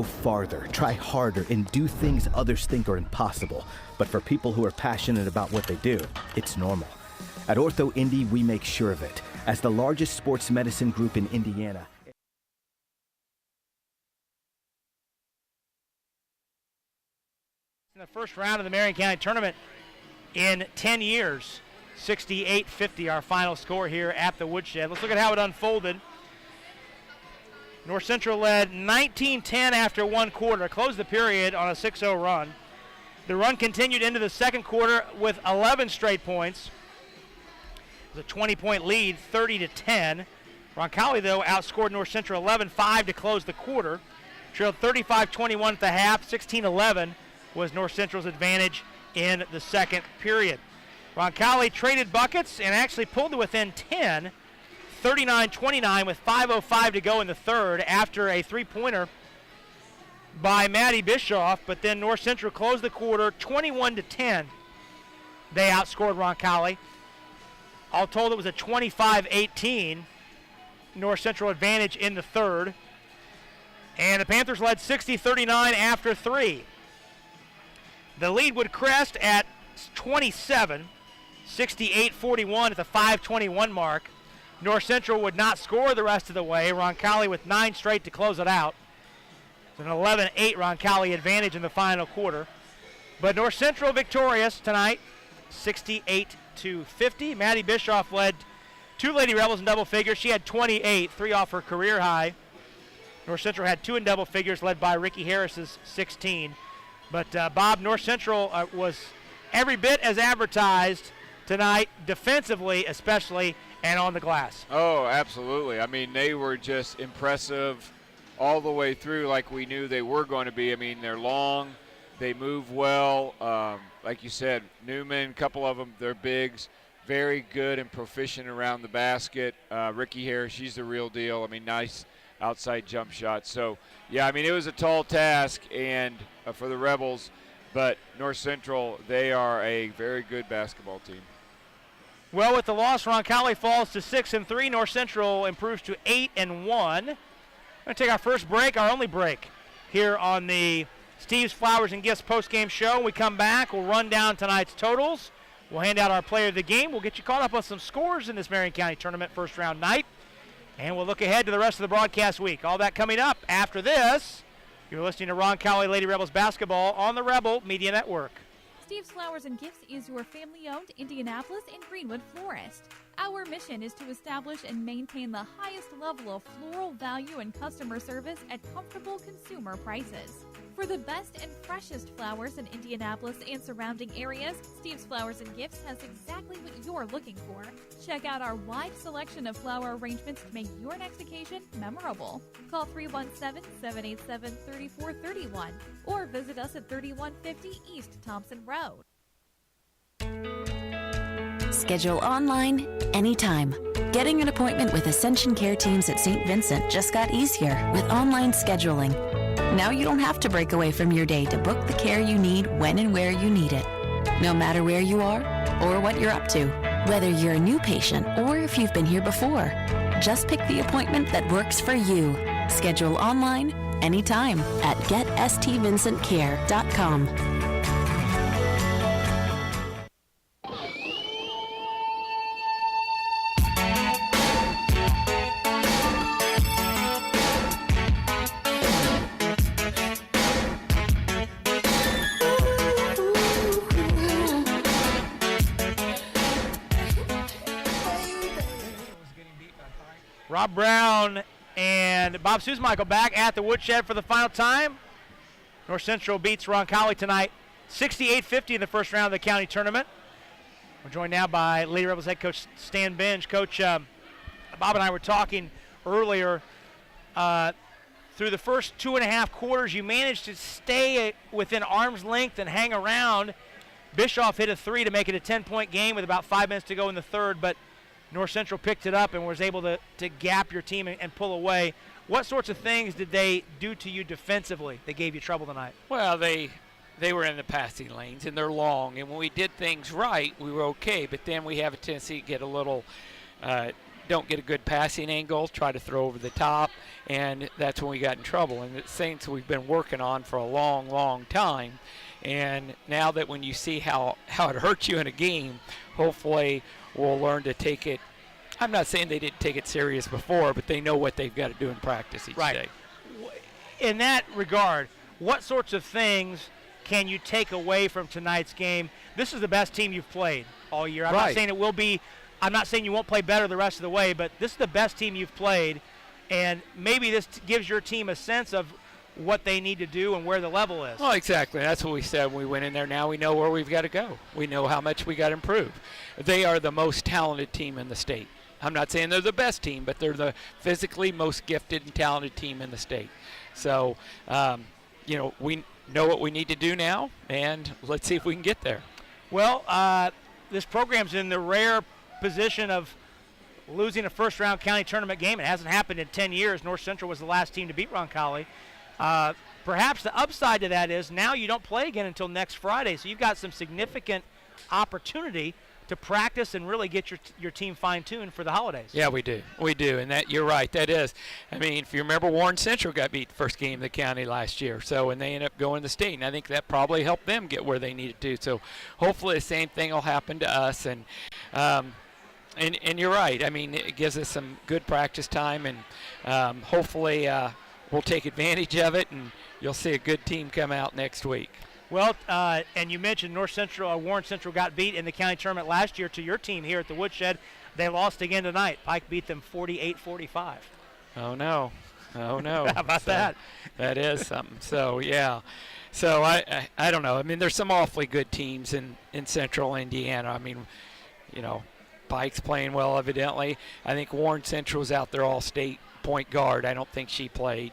go farther, try harder, and do things others think are impossible. But for people who are passionate about what they do, it's normal. At Ortho Indy, we make sure of it. As the largest sports medicine group in Indiana, in the first round of the Marion County tournament in 10 years, 68-50, our final score here at the Woodshed. Let's look at how it unfolded. North Central led 19-10 after one quarter, closed the period on a 6-0 run. The run continued into the second quarter with 11 straight points. It was a 20-point lead, 30-10. Roncalli, though, outscored North Central 11-5 to close the quarter. Trailed 35-21 at the half, 16-11 was North Central's advantage in the second period. Roncalli traded buckets and actually pulled to within 10, 39-29 with 5:05 to go in the third after a three-pointer by Maddie Bischoff, but then North Central closed the quarter 21-10. They outscored Roncalli. All told, it was a 25-18 North Central advantage in the third. And the Panthers led 60-39 after three. The lead would crest at 27, 68-41 at the 5:21 mark. North Central would not score the rest of the way. Roncalli with 9 straight to close it out. It's an 11-8 Roncalli advantage in the final quarter. But North Central victorious tonight, 68-50. Maddie Bischoff led 2 Lady Rebels in double figures. She had 28, 3 off her career high. North Central had 2 in double figures, led by Ricky Harris's 16. But Bob, North Central was every bit as advertised tonight, defensively especially, and on the glass. Oh, absolutely. I mean, they were just impressive all the way through, like we knew they were going to be. I mean, they're long, they move well. Like you said, Newman, a couple of them, they're bigs, very good and proficient around the basket. Ricky Harris, she's the real deal. I mean, nice outside jump shot. So, yeah, I mean, it was a tall task and for the Rebels, but North Central, they are a very good basketball team. Well, with the loss, Roncalli falls to 6-3. North Central improves to 8-1. We're going to take our first break, our only break, here on the Steve's Flowers and Gifts postgame show. When we come back, we'll run down tonight's totals. We'll hand out our player of the game. We'll get you caught up on some scores in this Marion County tournament first round night. And we'll look ahead to the rest of the broadcast week. All that coming up after this. You're listening to Roncalli Lady Rebels basketball on the Rebel Media Network. Steve's Flowers and Gifts is your family-owned Indianapolis and Greenwood florist. Our mission is to establish and maintain the highest level of floral value and customer service at comfortable consumer prices. For the best and freshest flowers in Indianapolis and surrounding areas, Steve's Flowers and Gifts has exactly what you're looking for. Check out our wide selection of flower arrangements to make your next occasion memorable. Call 317-787-3431 or visit us at 3150 East Thompson Road. Schedule online, anytime. Getting an appointment with Ascension Care teams at St. Vincent just got easier with online scheduling. Now you don't have to break away from your day to book the care you need when and where you need it. No matter where you are or what you're up to, whether you're a new patient or if you've been here before, just pick the appointment that works for you. Schedule online, anytime at GetStVincentCare.com. Rob Brown and Bob Susmichael back at the Woodshed for the final time. North Central beats Roncalli tonight 68-50 in the first round of the county tournament. We're joined now by Lady Rebels head coach Stan Benge. Coach, Bob and I were talking earlier. Through the first 2.5 quarters, you managed to stay within arm's length and hang around. Bischoff hit a 3 to make it a 10-point game with about 5 minutes to go in the third, but North Central picked it up and was able to gap your team and pull away. What sorts of things did they do to you defensively that gave you trouble tonight? Well, they were in the passing lanes, and they're long. And when we did things right, we were okay. But then we have a tendency to get a little don't get a good passing angle, try to throw over the top, and that's when we got in trouble. And it's things we've been working on for a long, long time. And now that when you see how it hurts you in a game, hopefully we'll learn to take it. I'm not saying they didn't take it serious before, but they know what they've got to do in practice each day. In that regard, what sorts of things can you take away from tonight's game? This is the best team you've played all year. I'm not saying it will be. I'm not saying you won't play better the rest of the way, but this is the best team you've played, and maybe this gives your team a sense of what they need to do and where the level is. Well, exactly. That's what we said when we went in there. Now we know where we've got to go. We know how much we got to improve. They are the most talented team in the state. I'm not saying they're the best team, but they're the physically most gifted and talented team in the state. So, we know what we need to do now, and let's see if we can get there. Well, this program's in the rare position of losing a first-round county tournament game. It hasn't happened in 10 years. North Central was the last team to beat Roncalli. Perhaps the upside to that is now you don't play again until next Friday, so you've got some significant opportunity to practice and really get your team fine-tuned for the holidays. Yeah, we do, and that you're right. That is, I mean, if you remember, Warren Central got beat the first game of the county last year. So when they ended up going to the state, and I think that probably helped them get where they needed to. So hopefully the same thing will happen to us. And you're right. I mean, it gives us some good practice time, and hopefully we'll take advantage of it, and you'll see a good team come out next week. Well, and you mentioned Warren Central got beat in the county tournament last year to your team here at the Woodshed. They lost again tonight. Pike beat them 48-45. Oh, no. How about that? That is something. So, yeah. So, I don't know. I mean, there's some awfully good teams in central Indiana. I mean, Pike's playing well, evidently. I think Warren Central's out there all state point guard. I don't think she played.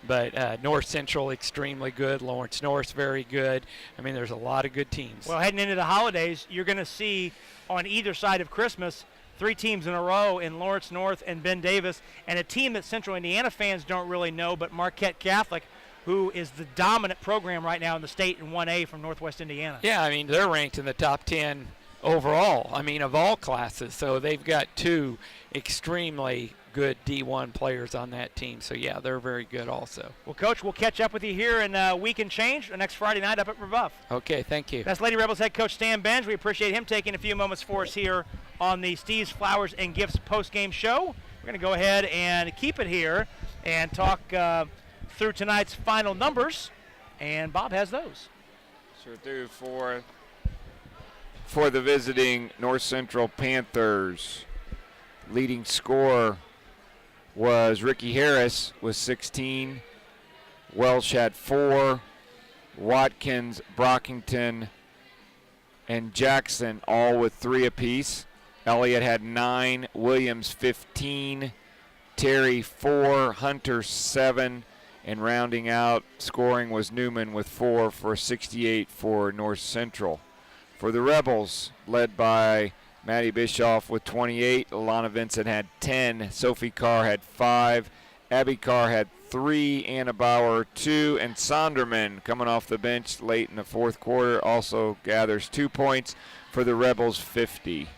But North Central, extremely good. Lawrence North, very good. I mean, there's a lot of good teams. Well, heading into the holidays, you're going to see on either side of Christmas 3 teams in a row in Lawrence North and Ben Davis, and a team that Central Indiana fans don't really know, but Marquette Catholic, who is the dominant program right now in the state in 1A from Northwest Indiana. Yeah, I mean, they're ranked in the top 10 overall, I mean, of all classes. So they've got 2 extremely good D1 players on that team. So, yeah, they're very good also. Well, Coach, we'll catch up with you here in a week and change next Friday night up at Rebuff. Okay, thank you. That's Lady Rebels head coach Stan Benj. We appreciate him taking a few moments for us here on the Steve's Flowers and Gifts post-game show. We're going to go ahead and keep it here and talk through tonight's final numbers, and Bob has those. Sure do. For the visiting North Central Panthers, leading scorer was Ricky Harris with 16, Welsh had 4, Watkins, Brockington, and Jackson all with 3 apiece. Elliott had 9, Williams 15, Terry 4, Hunter 7, and rounding out scoring was Newman with 4 for 68 for North Central. For the Rebels, led by Maddie Bischoff with 28, Alana Vincent had 10, Sophie Carr had 5, Abby Carr had 3, Anna Bauer 2, and Sonderman coming off the bench late in the fourth quarter also gathers 2 points for the Rebels, 50.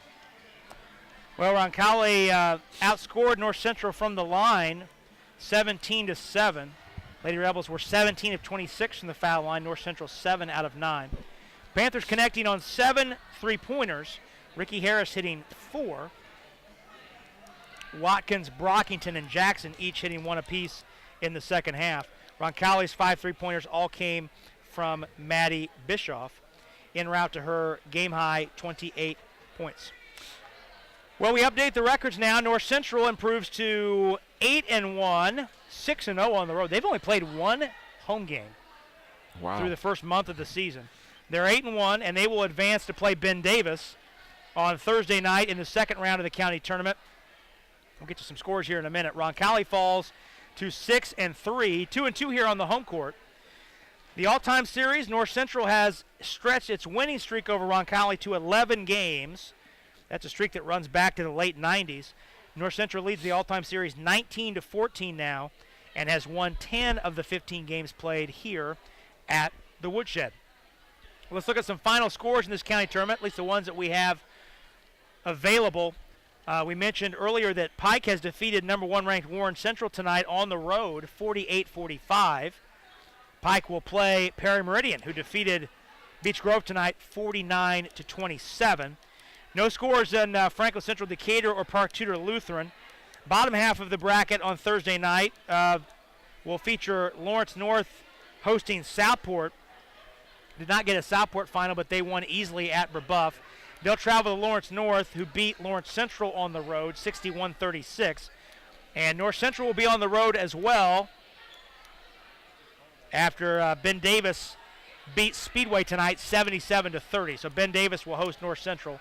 Well, Roncalli outscored North Central from the line 17-7. Lady Rebels were 17 of 26 from the foul line. North Central 7 out of 9. Panthers connecting on 7 3-pointers. Ricky Harris hitting 4. Watkins, Brockington, and Jackson each hitting 1 apiece in the second half. Roncalli's 5 3-pointers all came from Maddie Bischoff, en route to her game-high 28 points. Well, we update the records now. North Central improves to 8-1, 6-0 on the road. They've only played 1 home game through the first month of the season. They're 8-1, and they will advance to play Ben Davis on Thursday night in the second round of the county tournament. We'll get to some scores here in a minute. Roncalli falls to 6-3, 2-2 here on the home court. The all-time series, North Central has stretched its winning streak over Roncalli to 11 games. That's a streak that runs back to the late 90s. North Central leads the all-time series 19-14 now and has won 10 of the 15 games played here at the Woodshed. Let's look at some final scores in this county tournament, at least the ones that we have available We mentioned earlier that Pike has defeated number 1 ranked Warren Central tonight on the road, 48-45. Pike will play Perry Meridian, who defeated Beech Grove tonight, 49-27. No scores in Franklin Central, Decatur, or Park Tudor Lutheran. Bottom half of the bracket on Thursday night will feature Lawrence North hosting Southport. Did not get a Southport final, but they won easily at Brebeuf. They'll travel to Lawrence North, who beat Lawrence Central on the road, 61-36. And North Central will be on the road as well after Ben Davis beat Speedway tonight, 77-30. So Ben Davis will host North Central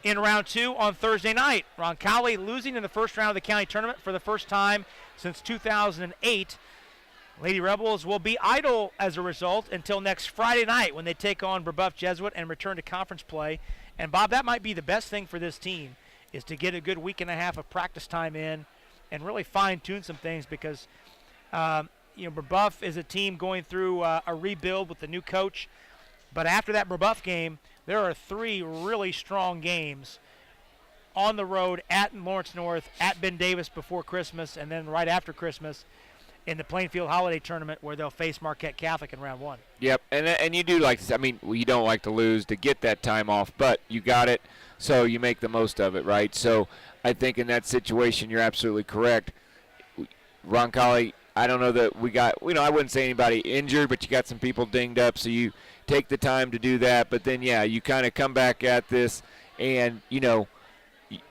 in round 2 on Thursday night. Roncalli losing in the first round of the county tournament for the first time since 2008. Lady Rebels will be idle as a result until next Friday night when they take on Brebeuf Jesuit and return to conference play. And, Bob, that might be the best thing for this team, is to get a good week and a half of practice time in and really fine-tune some things because, Brebeuf is a team going through a rebuild with the new coach. But after that Brebeuf game, there are 3 really strong games on the road at Lawrence North, at Ben Davis before Christmas, and then right after Christmas in the Plainfield Holiday Tournament where they'll face Marquette Catholic in round 1. Yep, and you do like – I mean, you don't like to lose to get that time off, but you got it, so you make the most of it, right? So I think in that situation you're absolutely correct. Roncalli, I don't know that we got – I wouldn't say anybody injured, but you got some people dinged up, so you take the time to do that. But then, yeah, you kind of come back at this and,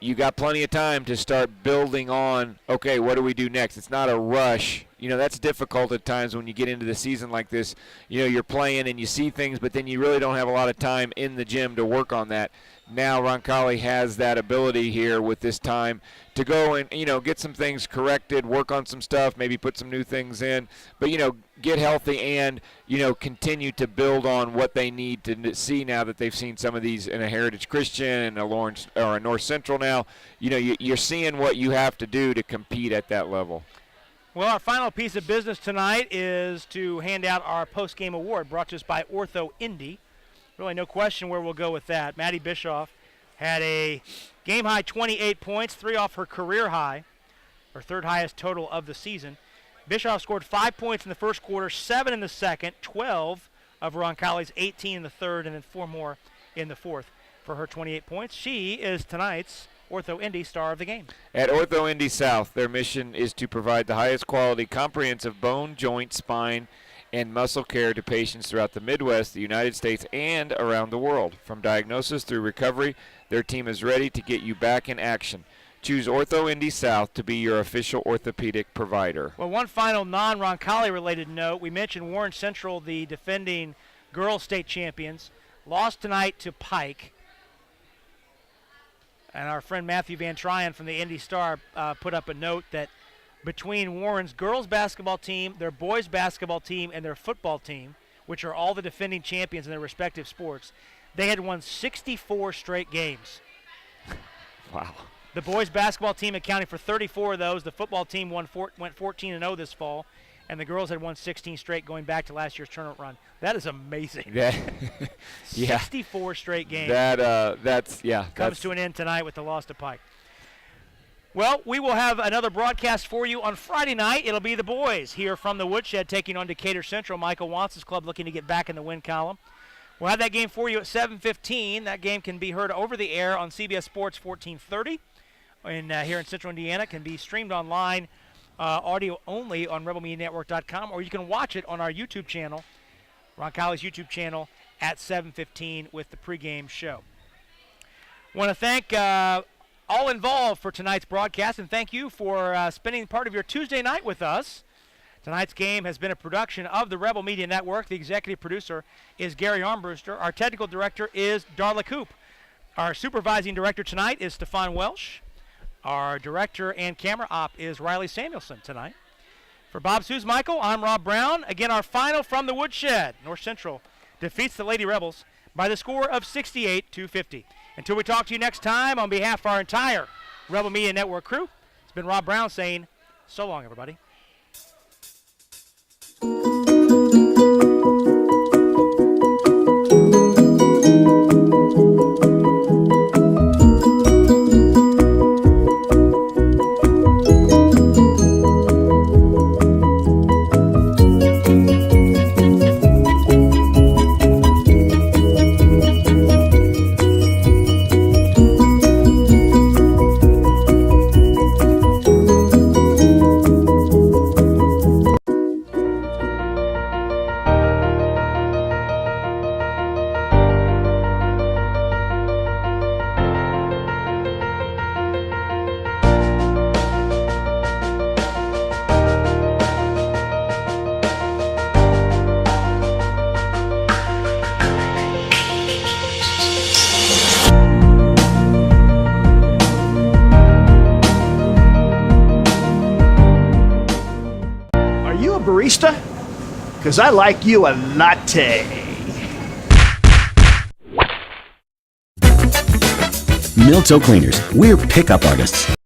you got plenty of time to start building on, okay, what do we do next? It's not a rush. That's difficult at times when you get into the season like this. You're playing and you see things, but then you really don't have a lot of time in the gym to work on that. Now Roncalli has that ability here with this time to go and, get some things corrected, work on some stuff, maybe put some new things in, but, get healthy and, continue to build on what they need to see now that they've seen some of these in a Heritage Christian and a Lawrence or a North Central now. You're seeing what you have to do to compete at that level. Well, our final piece of business tonight is to hand out our post-game award brought to us by Ortho Indy. Really no question where we'll go with that. Maddie Bischoff had a game-high 28 points, 3 off her career high, her 3rd highest total of the season. Bischoff scored 5 points in the first quarter, 7 in the second, 12 of Roncalli's 18 in the third, and then 4 more in the fourth for her 28 points. She is tonight's Ortho Indy star of the game. At Ortho Indy South, their mission is to provide the highest quality comprehensive bone, joint, spine, and muscle care to patients throughout the Midwest, the United States, and around the world. From diagnosis through recovery, their team is ready to get you back in action. Choose Ortho Indy South to be your official orthopedic provider. Well, one final non-Roncalli related note. We mentioned Warren Central, the defending girls state champions, lost tonight to Pike. And our friend Matthew Van Tryon from the Indy Star put up a note that between Warren's girls basketball team, their boys basketball team, and their football team, which are all the defending champions in their respective sports, they had won 64 straight games. Wow. The boys basketball team accounting for 34 of those. The football team went 14-0 this fall, and the girls had won 16 straight going back to last year's tournament run. That is amazing. Yeah. 64 straight games. Comes to an end tonight with the loss to Pike. Well, we will have another broadcast for you on Friday night. It'll be the boys here from the Woodshed taking on Decatur Central. Michael Wance's club looking to get back in the win column. We'll have that game for you at 7:15. That game can be heard over the air on CBS Sports 1430. And here in Central Indiana, can be streamed online, audio only on RebelMediaNetwork.com, or you can watch it on our YouTube channel, Roncalli's YouTube channel, at 7:15 with the pregame show. Want to thank all involved for tonight's broadcast, and thank you for spending part of your Tuesday night with us. Tonight's game has been a production of the Rebel Media Network. The executive producer is Gary Armbruster. Our technical director is Darla Coop. Our supervising director tonight is Stefan Welsh. Our director and camera op is Riley Samuelson tonight. For Bob Suze Michael, I'm Rob Brown. Again, our final from the Woodshed. North Central defeats the Lady Rebels by the score of 68-50. Until we talk to you next time, on behalf of our entire Rebel Media Network crew, it's been Rob Brown saying so long, everybody. Are you a barista? Because I like you a latte. Milto Cleaners, we're pickup artists.